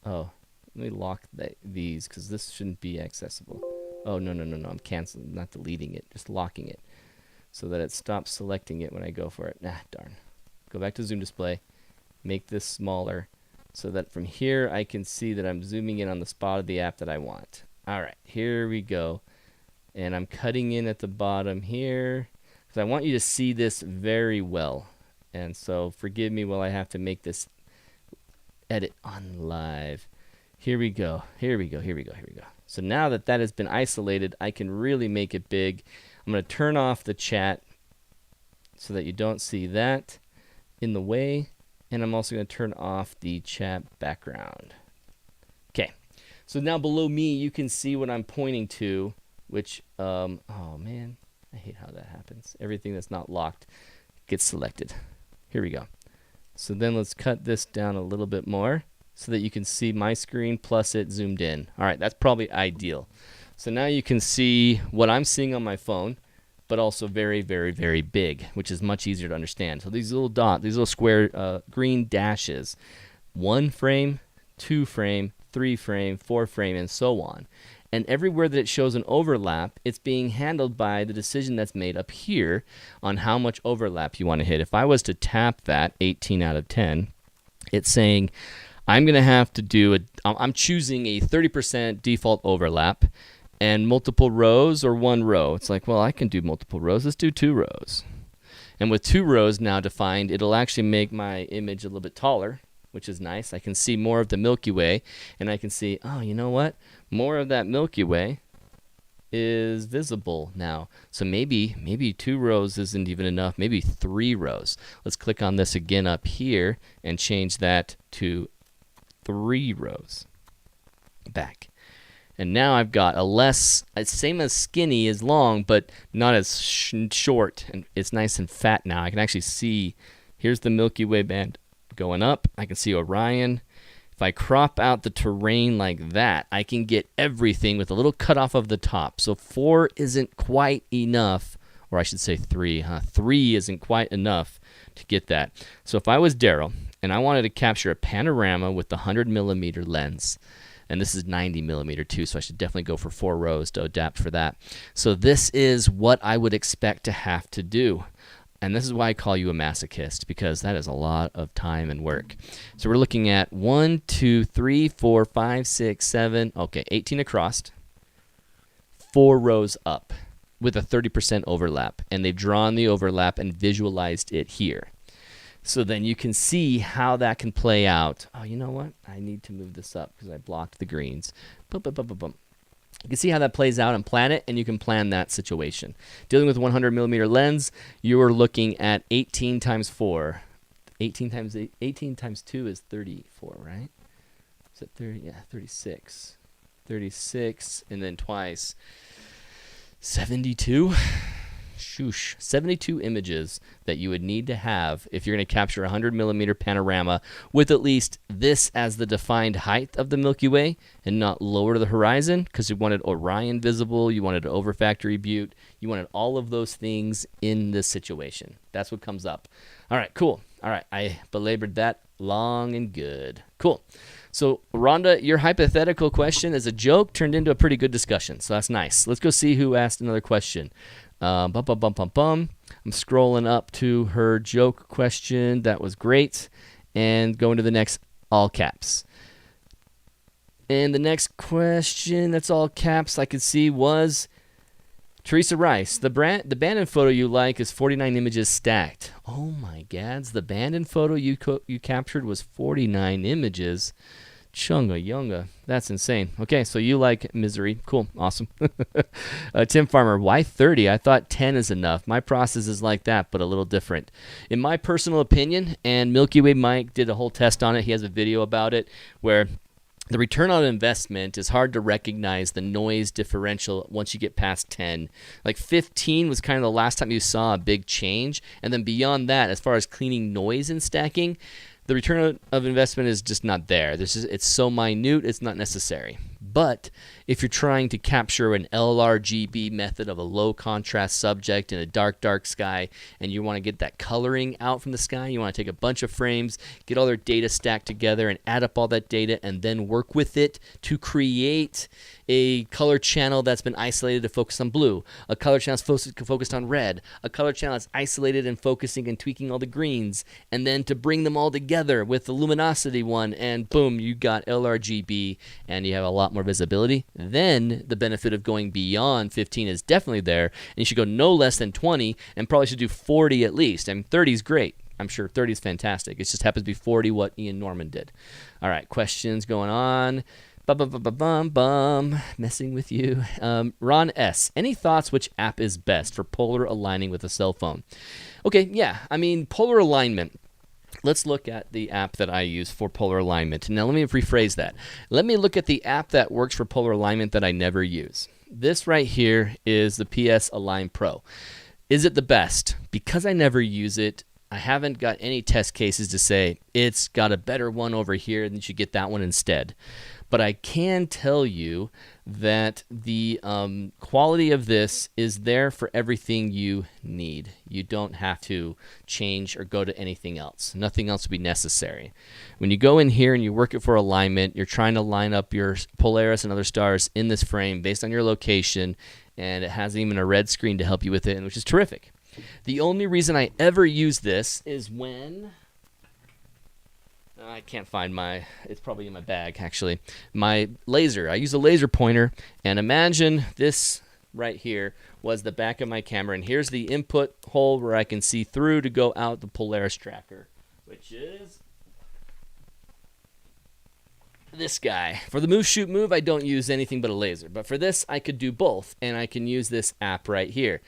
[SPEAKER 1] Oh, let me lock these because this shouldn't be accessible. Oh, no. I'm canceling, not deleting it, just locking it so that it stops selecting it when I go for it. Nah, darn. Go back to zoom display. Make this smaller, so that from here I can see that I'm zooming in on the spot of the app that I want. All right, here we go. And I'm cutting in at the bottom here because I want you to see this very well. And so forgive me while I have to make this edit on live. Here we go. So now that that has been isolated, I can really make it big. I'm going to turn off the chat so that you don't see that in the way. And I'm also going to turn off the chat background. Okay, so now below me you can see what I'm pointing to, which, oh man, I hate how that happens. Everything that's not locked gets selected. Here we go. So then let's cut this down a little bit more so that you can see my screen plus it zoomed in. All right, that's probably ideal. So now you can see what I'm seeing on my phone, but also very, very, very big, which is much easier to understand. So these little dots, these little square green dashes, 1 frame, 2 frame, 3 frame, 4 frame, and so on. And everywhere that it shows an overlap, it's being handled by the decision that's made up here on how much overlap you want to hit. If I was to tap that 18 out of 10, it's saying I'm going to have to do I'm choosing a 30% default overlap and multiple rows or 1 row. It's like, well, I can do multiple rows. Let's do 2 rows. And with 2 rows now defined, it'll actually make my image a little bit taller, which is nice. I can see more of the Milky Way, and I can see, oh, you know what? More of that Milky Way is visible now. So maybe 2 rows isn't even enough. Maybe 3 rows. Let's click on this again up here and change that to 3 rows. Back. And now I've got a less, same as skinny as long, but not as short. And it's nice and fat now. I can actually see, here's the Milky Way band going up. I can see Orion. If I crop out the terrain like that, I can get everything with a little cutoff of the top. So 4 isn't quite enough, or I should say 3, 3 isn't quite enough to get that. So if I was Daryl and I wanted to capture a panorama with the 100 millimeter lens, and this is 90 millimeter too, so I should definitely go for 4 rows to adapt for that. So this is what I would expect to have to do. And this is why I call you a masochist, because that is a lot of time and work. So we're looking at 1, 2, 3, 4, 5, 6, 7, okay, 18 across, 4 rows up with a 30% overlap. And they've drawn the overlap and visualized it here. So then you can see how that can play out. Oh, you know what? I need to move this up because I blocked the greens. Boom, boom, boom, boom, boom. You can see how that plays out and plan it, and you can plan that situation. Dealing with 100 millimeter lens, you are looking at 18 times 4. 18 times 2 is 34, right? Is it 30? Yeah, 36. 36, and then twice. 72? Shoosh. 72 images that you would need to have if you're going to capture a 100 millimeter panorama with at least this as the defined height of the Milky Way and not lower to the horizon, because you wanted Orion visible, you wanted an over factory butte, you wanted all of those things in this situation. That's what comes up. All right, cool. All right, I belabored that long and good. Cool. So, Rhonda, your hypothetical question as a joke turned into a pretty good discussion, so that's nice. Let's go see who asked another question. I'm scrolling up to her joke question. That was great. And going to the next all caps. And the next question that's all caps I could see was Teresa Rice. The Bandon photo you like is 49 images stacked. Oh my gads, the Bandon photo you captured was 49 images. Chunga Yunga. That's insane. Okay, so you like misery. Cool. Awesome. Tim Farmer, why 30? I thought 10 is enough. My process is like that, but a little different. In my personal opinion, and Milky Way Mike did a whole test on it. He has a video about it where the return on investment is hard to recognize the noise differential once you get past 10. Like 15 was kind of the last time you saw a big change. And then beyond that, as far as cleaning noise and stacking, the return of investment is just not there. It's so minute, it's not necessary. But if you're trying to capture an LRGB method of a low contrast subject in a dark, dark sky, and you want to get that coloring out from the sky, you want to take a bunch of frames, get all their data stacked together, and add up all that data, and then work with it to create a color channel that's been isolated to focus on blue, a color channel that's focused on red, a color channel that's isolated and focusing and tweaking all the greens, and then to bring them all together with the luminosity one, and boom, you got LRGB, and you have a lot more visibility. Then the benefit of going beyond 15 is definitely there, and you should go no less than 20, and probably should do 40 at least. I mean, 30 is great. I'm sure 30 is fantastic. It just happens to be 40 what Ian Norman did. All right, questions going on. Messing with you. Ron S. Any thoughts which app is best for polar aligning with a cell phone? Okay, yeah. I mean, polar alignment. Let's look at the app that I use for polar alignment. Now, let me rephrase that. Let me look at the app that works for polar alignment that I never use. This right here is the PS Align Pro. Is it the best? Because I never use it, I haven't got any test cases to say it's got a better one over here and you should get that one instead. But I can tell you that the quality of this is there for everything you need. You don't have to change or go to anything else. Nothing else would be necessary. When you go in here and you work it for alignment, you're trying to line up your Polaris and other stars in this frame based on your location, and it has even a red screen to help you with it, which is terrific. The only reason I ever use this is when... I can't find it's probably in my bag actually, my laser. I use a laser pointer, and imagine this right here was the back of my camera, and here's the input hole where I can see through to go out the Polaris tracker, which is this guy. For the move shoot move, I don't use anything but a laser, but for this I could do both, and I can use this app right here.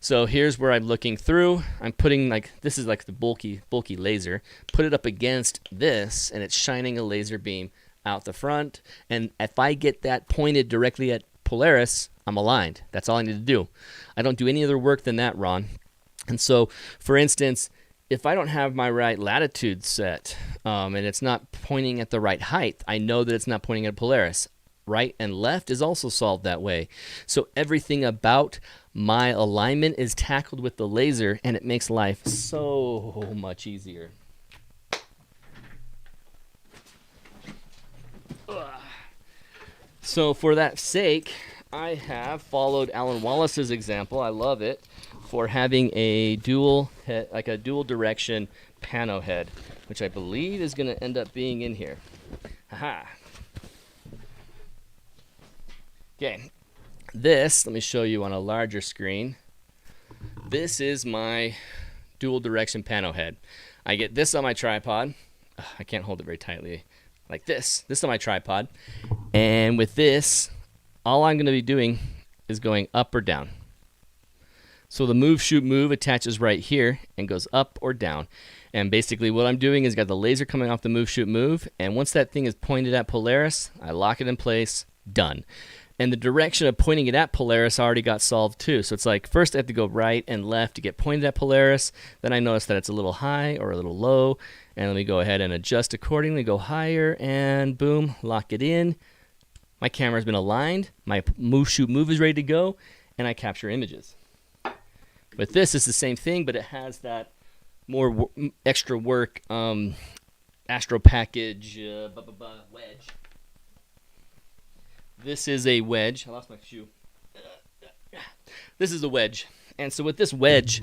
[SPEAKER 1] So here's where I'm looking through. I'm putting this is like the bulky laser. Put it up against this, and it's shining a laser beam out the front. And if I get that pointed directly at Polaris, I'm aligned. That's all I need to do. I don't do any other work than that, Ron. And so, for instance, if I don't have my right latitude set, and it's not pointing at the right height, I know that it's not pointing at Polaris. Right and left is also solved that way. So everything about my alignment is tackled with the laser, and it makes life so much easier. So for that sake, I have followed Alan Wallace's example. I love it, for having a dual head, like a dual direction pano head, which I believe is going to end up being in here. Haha. Okay, this, let me show you on a larger screen. This is my dual direction pano head. I get this on my tripod. I can't hold it very tightly. Like this on my tripod. And with this, all I'm going to be doing is going up or down. So the move, shoot, move attaches right here and goes up or down. And basically what I'm doing is got the laser coming off the move, shoot, move. And once that thing is pointed at Polaris, I lock it in place, done. And the direction of pointing it at Polaris already got solved too. So it's like first I have to go right and left to get pointed at Polaris. Then I notice that it's a little high or a little low. And let me go ahead and adjust accordingly, go higher, and boom, lock it in. My camera's been aligned. My move, shoot, move is ready to go. And I capture images. With this, it's the same thing, but it has that more extra work Astro Package wedge. This is a wedge. I lost my shoe. This is a wedge. And so with this wedge,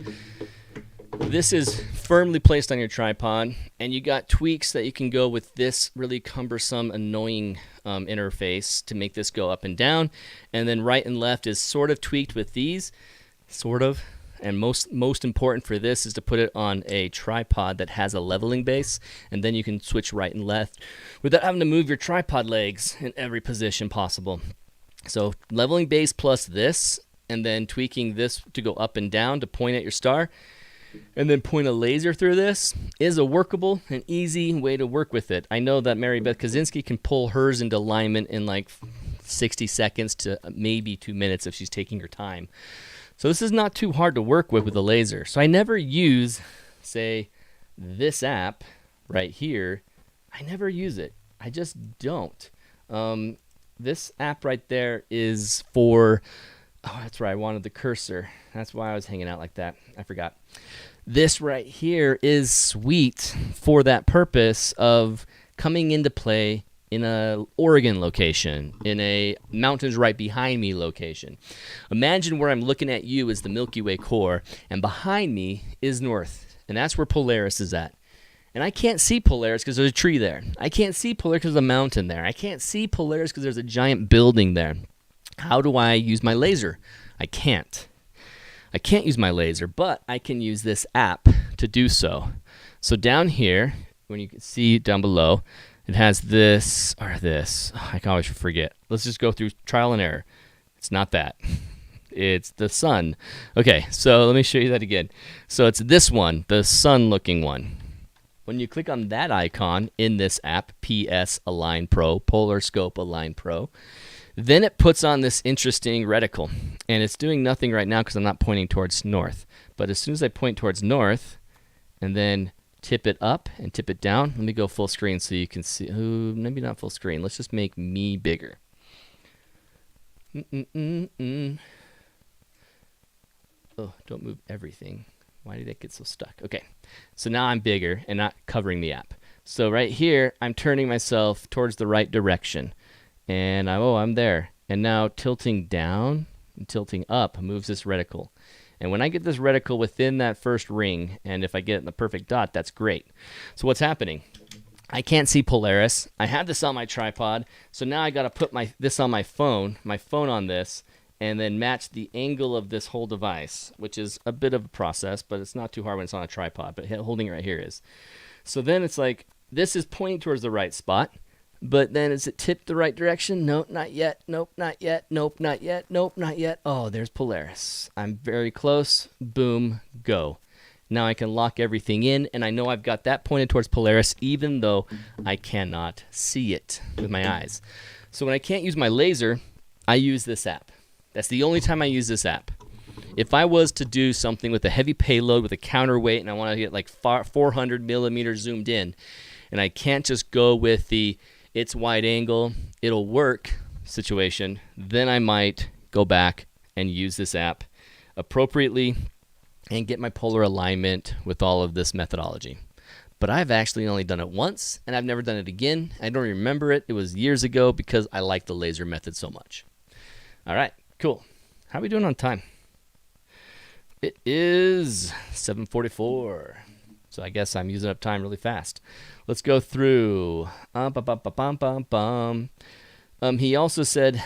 [SPEAKER 1] this is firmly placed on your tripod, and you got tweaks that you can go with this really cumbersome, annoying interface to make this go up and down. And then right and left is sort of tweaked with these, sort of. And most important for this is to put it on a tripod that has a leveling base, and then you can switch right and left without having to move your tripod legs in every position possible. So leveling base plus this, and then tweaking this to go up and down to point at your star, and then point a laser through this is a workable and easy way to work with it. I know that Mary Beth Kaczynski can pull hers into alignment in like 60 seconds to maybe 2 minutes if she's taking her time. So this is not too hard to work with a laser. So I never use, say, this app right here. I never use it. I just don't. This app right there is for, oh, that's right, I wanted the cursor. That's why I was hanging out like that. I forgot. This right here is sweet for that purpose of coming into play in a Oregon location, in a mountains right behind me location. Imagine where I'm looking at you is the Milky Way core, and behind me is north, and that's where Polaris is at. And I can't see Polaris because there's a tree there. I can't see Polaris because there's a mountain there. I can't see Polaris because there's a giant building there. How do I use my laser? I can't. I can't use my laser, but I can use this app to do so. So down here, when you can see down below, it has this, or this. Oh, I can always forget. Let's just go through trial and error. It's not that. It's the sun. Okay, so let me show you that again. So it's this one, the sun-looking one. When you click on that icon in this app, PS Align Pro, Polar Scope Align Pro, then it puts on this interesting reticle. And it's doing nothing right now because I'm not pointing towards north. But as soon as I point towards north, and then tip it up and tip it down. Let me go full screen so you can see. Ooh, maybe not full screen. Let's just make me bigger. Oh, don't move everything. Why did it get so stuck? Okay, so now I'm bigger and not covering the app. So right here, I'm turning myself towards the right direction. And I'm there. And now tilting down and tilting up moves this reticle. And when I get this reticle within that first ring, and if I get it in the perfect dot, that's great. So what's happening? I can't see Polaris. I have this on my tripod, so now I got to put this on my phone on this, and then match the angle of this whole device, which is a bit of a process, but it's not too hard when it's on a tripod, but holding it right here is. So then it's like, this is pointing towards the right spot, but then is it tipped the right direction? Nope, not yet. Nope, not yet. Nope, not yet. Nope, not yet. Oh, there's Polaris. I'm very close. Boom, go. Now I can lock everything in, and I know I've got that pointed towards Polaris, even though I cannot see it with my eyes. So when I can't use my laser, I use this app. That's the only time I use this app. If I was to do something with a heavy payload, with a counterweight, and I want to get like 400 millimeters zoomed in, and I can't just go with the it's wide angle, it'll work situation, then I might go back and use this app appropriately and get my polar alignment with all of this methodology. But I've actually only done it once, and I've never done it again. I don't remember it. It was years ago because I like the laser method so much. All right, cool. How are we doing on time? It is 7:44. So I guess I'm using up time really fast. Let's go through. He also said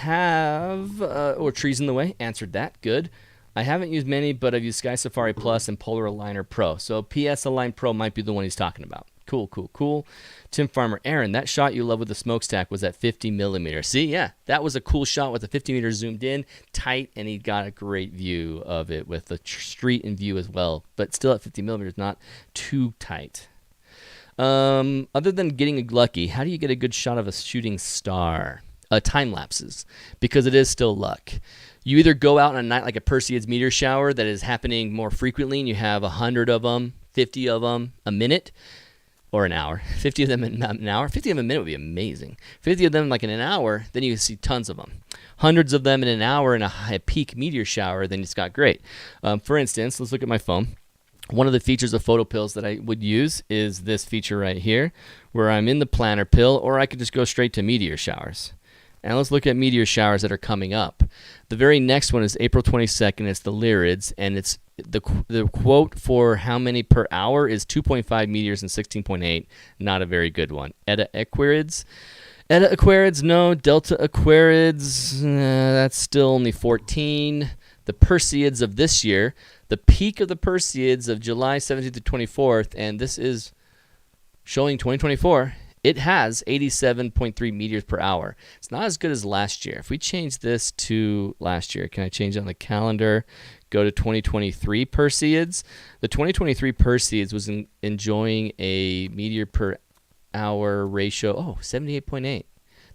[SPEAKER 1] or trees in the way. Answered that. Good. I haven't used many, but I've used Sky Safari Plus and Polar Aligner Pro. So PS Align Pro might be the one he's talking about. Cool, cool, cool. Tim Farmer, Aaron, that shot you love with the smokestack was at 50 millimeters. See, yeah, that was a cool shot with the 50 meters zoomed in, tight, and he got a great view of it with the street in view as well, but still at 50 millimeters, not too tight. Other than getting lucky, how do you get a good shot of a shooting star? Time lapses, because it is still luck. You either go out on a night like a Perseids meteor shower that is happening more frequently, and you have 100 of them, 50 of them a minute, or an hour. 50 of them in an hour. 50 of them a minute would be amazing. 50 of them like in an hour, then you see tons of them. Hundreds of them in an hour in a peak meteor shower, then it's got great. For instance, let's look at my phone. One of the features of photo pills that I would use is this feature right here, where I'm in the planner pill, or I could just go straight to meteor showers. And let's look at meteor showers that are coming up. The very next one is April 22nd. It's the Lyrids, and it's the quote for how many per hour is 2.5 meteors and 16.8. Not a very good one. Eta Aquarids. No. Delta Aquarids, that's still only 14. The Perseids of this year, the peak of the Perseids of July 17th to 24th, and this is showing 2024. It has 87.3 meteors per hour. It's not as good as last year. If we change this to last year, can I change it on the calendar? Go to 2023 Perseids. The 2023 Perseids was enjoying a meteor per hour ratio, 78.8.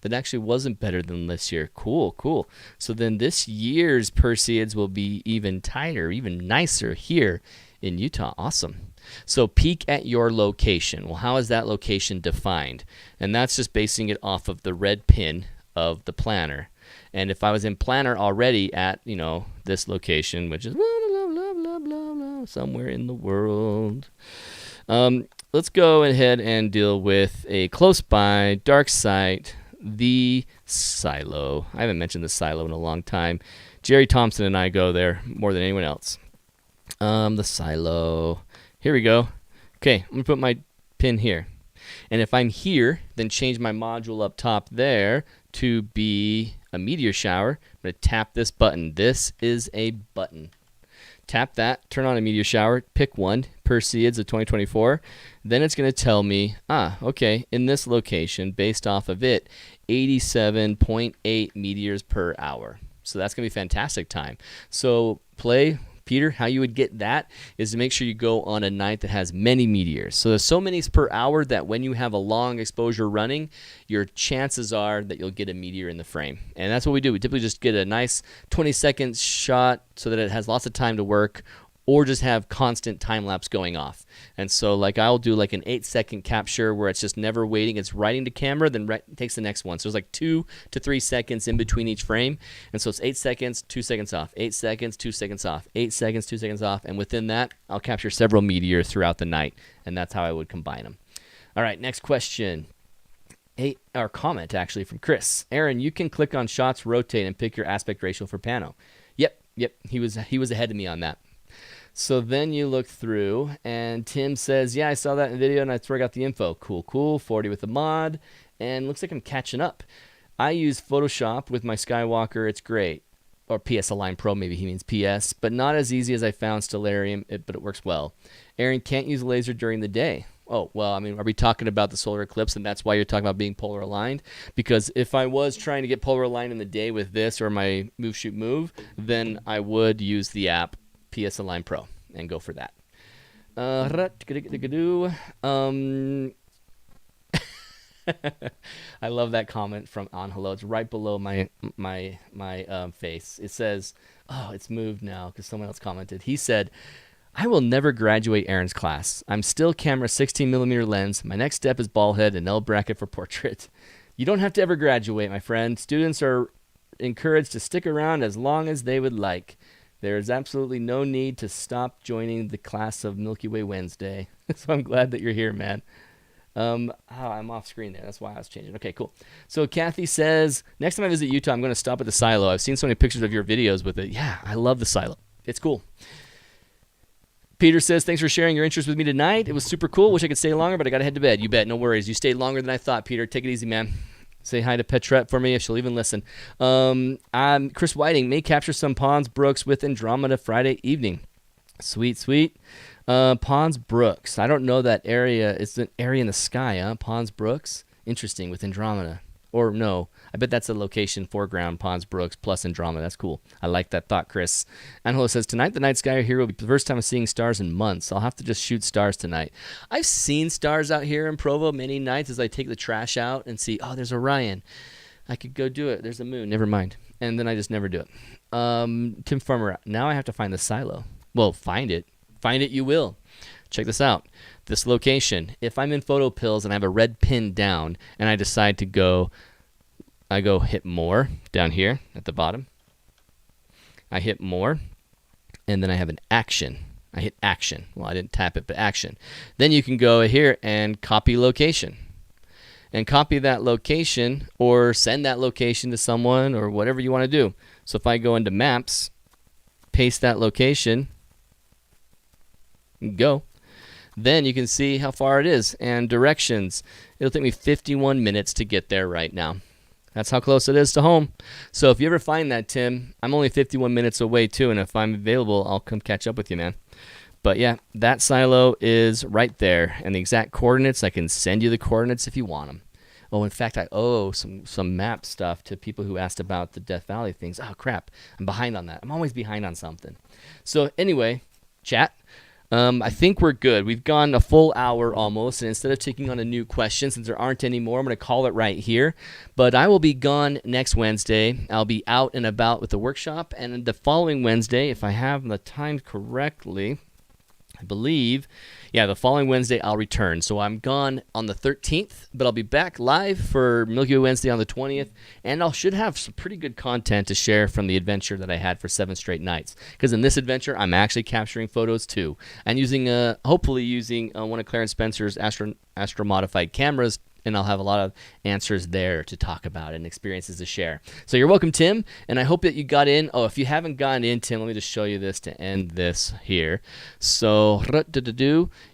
[SPEAKER 1] That actually wasn't better than this year. Cool, cool. So then this year's Perseids will be even tighter, even nicer here in Utah. Awesome. So peak at your location. Well, how is that location defined? And that's just basing it off of the red pin of the planner. And if I was in planner already at, this location, which is blah, blah, blah, blah, blah, somewhere in the world, let's go ahead and deal with a close by dark site, the silo. I haven't mentioned the silo in a long time. Jerry Thompson and I go there more than anyone else. The silo. Here we go. Okay, I'm going to put my pin here. And if I'm here, then change my module up top there to be a meteor shower. I'm going to tap this button. This is a button. Tap that, turn on a meteor shower, pick one, Perseids of 2024. Then it's going to tell me, okay, in this location, based off of it, 87.8 meteors per hour. So that's going to be fantastic time. So Peter, how you would get that is to make sure you go on a night that has many meteors. So there's so many per hour that when you have a long exposure running, your chances are that you'll get a meteor in the frame. And that's what we do. We typically just get a nice 20-second shot so that it has lots of time to work, or just have constant time lapse going off. And so I'll do an 8-second capture where it's just never waiting. It's writing to camera, then takes the next one. So it's 2 to 3 seconds in between each frame. And so it's 8 seconds, 2 seconds off, 8 seconds, 2 seconds off, 8 seconds, 2 seconds off. And within that, I'll capture several meteors throughout the night. And that's how I would combine them. All right, next question. Or comment actually from Chris. Aaron, you can click on shots, rotate, and pick your aspect ratio for pano. Yep. He was ahead of me on that. So then you look through, and Tim says, yeah, I saw that in the video, and that's where I got the info. Cool. 40 with the mod, and looks like I'm catching up. I use Photoshop with my Skywalker. It's great. Or PS Align Pro, maybe he means PS, but not as easy as I found Stellarium, but it works well. Aaron, can't use laser during the day. Oh, well, are we talking about the solar eclipse, and that's why you're talking about being polar aligned? Because if I was trying to get polar aligned in the day with this or my Move Shoot Move, then I would use the app PS Align Pro and go for that. I love that comment from Angelo. It's right below my face. It says, it's moved now because someone else commented. He said, I will never graduate Aaron's class. I'm still camera 16mm lens. My next step is ball head and L bracket for portrait. You don't have to ever graduate, my friend. Students are encouraged to stick around as long as they would like. There is absolutely no need to stop joining the class of Milky Way Wednesday. So I'm glad that you're here, man. I'm off screen there. That's why I was changing. Okay, cool. So Kathy says, next time I visit Utah, I'm going to stop at the silo. I've seen so many pictures of your videos with it. Yeah, I love the silo. It's cool. Peter says, thanks for sharing your interest with me tonight. It was super cool. Wish I could stay longer, but I got to head to bed. You bet. No worries. You stayed longer than I thought, Peter. Take it easy, man. Say hi to Petrette for me if she'll even listen. Chris Whiting may capture some ponds, brooks with Andromeda Friday evening. Sweet. Ponds Brooks. I don't know that area. It's an area in the sky, huh? Ponds Brooks. Interesting, with Andromeda. Or no, I bet that's a location, foreground, Ponds Brooks plus Andromeda. That's cool. I like that thought, Chris. Angelo says, tonight the night sky here will be the first time I'm seeing stars in months. I'll have to just shoot stars tonight. I've seen stars out here in Provo many nights as I take the trash out and see, oh, there's Orion. I could go do it. There's the moon. Never mind. And then I just never do it. Tim Farmer, now I have to find the silo. Well, find it. Find it you will. Check this out. This location. If I'm in Photo Pills and I have a red pin down and I decide to go, I go hit more down here at the bottom. I hit more, and then I have an action. I hit action. Well, I didn't tap it, but action. Then you can go here and copy location. And copy that location or send that location to someone or whatever you want to do. So if I go into maps, paste that location, go. Then you can see how far it is and directions. It'll take me 51 minutes to get there right now. That's how close it is to home. So if you ever find that, Tim, I'm only 51 minutes away too, and if I'm available, I'll come catch up with you, man. But yeah, that silo is right there, and the exact coordinates, I can send you the coordinates if you want them. Oh, in fact, I owe some map stuff to people who asked about the Death Valley things. Oh, crap. I'm behind on that. I'm always behind on something. So anyway, chat. I think we're good. We've gone a full hour almost, and instead of taking on a new question, since there aren't any more, I'm going to call it right here. But I will be gone next Wednesday. I'll be out and about with the workshop, and the following Wednesday, if I have the time correctly, I believe, yeah, the following Wednesday I'll return. So I'm gone on the 13th, but I'll be back live for Milky Way Wednesday on the 20th, and I should have some pretty good content to share from the adventure that I had for 7 straight nights. Because in this adventure, I'm actually capturing photos too, and using, hopefully using one of Clarence Spencer's astro-modified cameras, and I'll have a lot of answers there to talk about and experiences to share. So you're welcome, Tim, and I hope that you got in. Oh, if you haven't gotten in, Tim, let me just show you this to end this here. So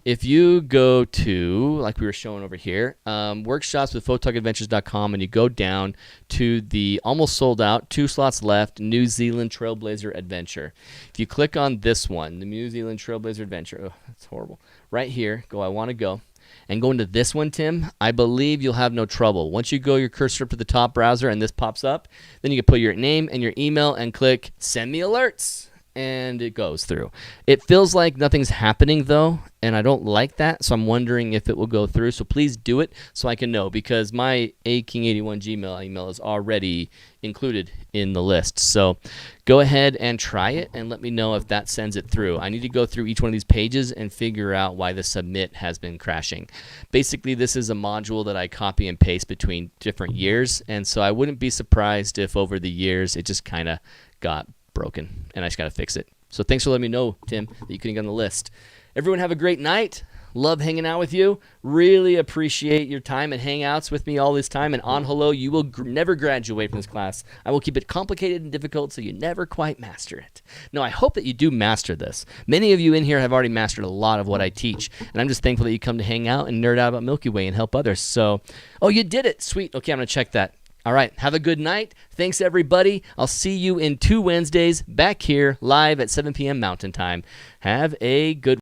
[SPEAKER 1] if you go to, like we were showing over here, workshops with photographyadventures.com, and you go down to the almost sold out, 2 slots left, New Zealand Trailblazer Adventure. If you click on this one, the New Zealand Trailblazer Adventure, oh, that's horrible. Right here, go I want to go. And go into this one, Tim, I believe you'll have no trouble. Once you go your cursor up to the top browser and this pops up, then you can put your name and your email and click Send Me Alerts, and it goes through. It feels like nothing's happening, though, and I don't like that, so I'm wondering if it will go through. So please do it so I can know, because my aking81 Gmail email is already included in the list. So go ahead and try it and let me know if that sends it through. I need to go through each one of these pages and figure out why the submit has been crashing. Basically, this is a module that I copy and paste between different years, and so I wouldn't be surprised if over the years it just kind of got broken, and I just got to fix it. So thanks for letting me know, Tim, that you couldn't get on the list. Everyone have a great night. Love hanging out with you. Really appreciate your time and hangouts with me all this time. And on hello, you will never graduate from this class. I will keep it complicated and difficult so you never quite master it. No, I hope that you do master this. Many of you in here have already mastered a lot of what I teach, and I'm just thankful that you come to hang out and nerd out about Milky Way and help others. So, oh, you did it. Sweet. Okay, I'm going to check that. All right, have a good night. Thanks, everybody. I'll see you in 2 Wednesdays back here live at 7 p.m. Mountain Time. Have a good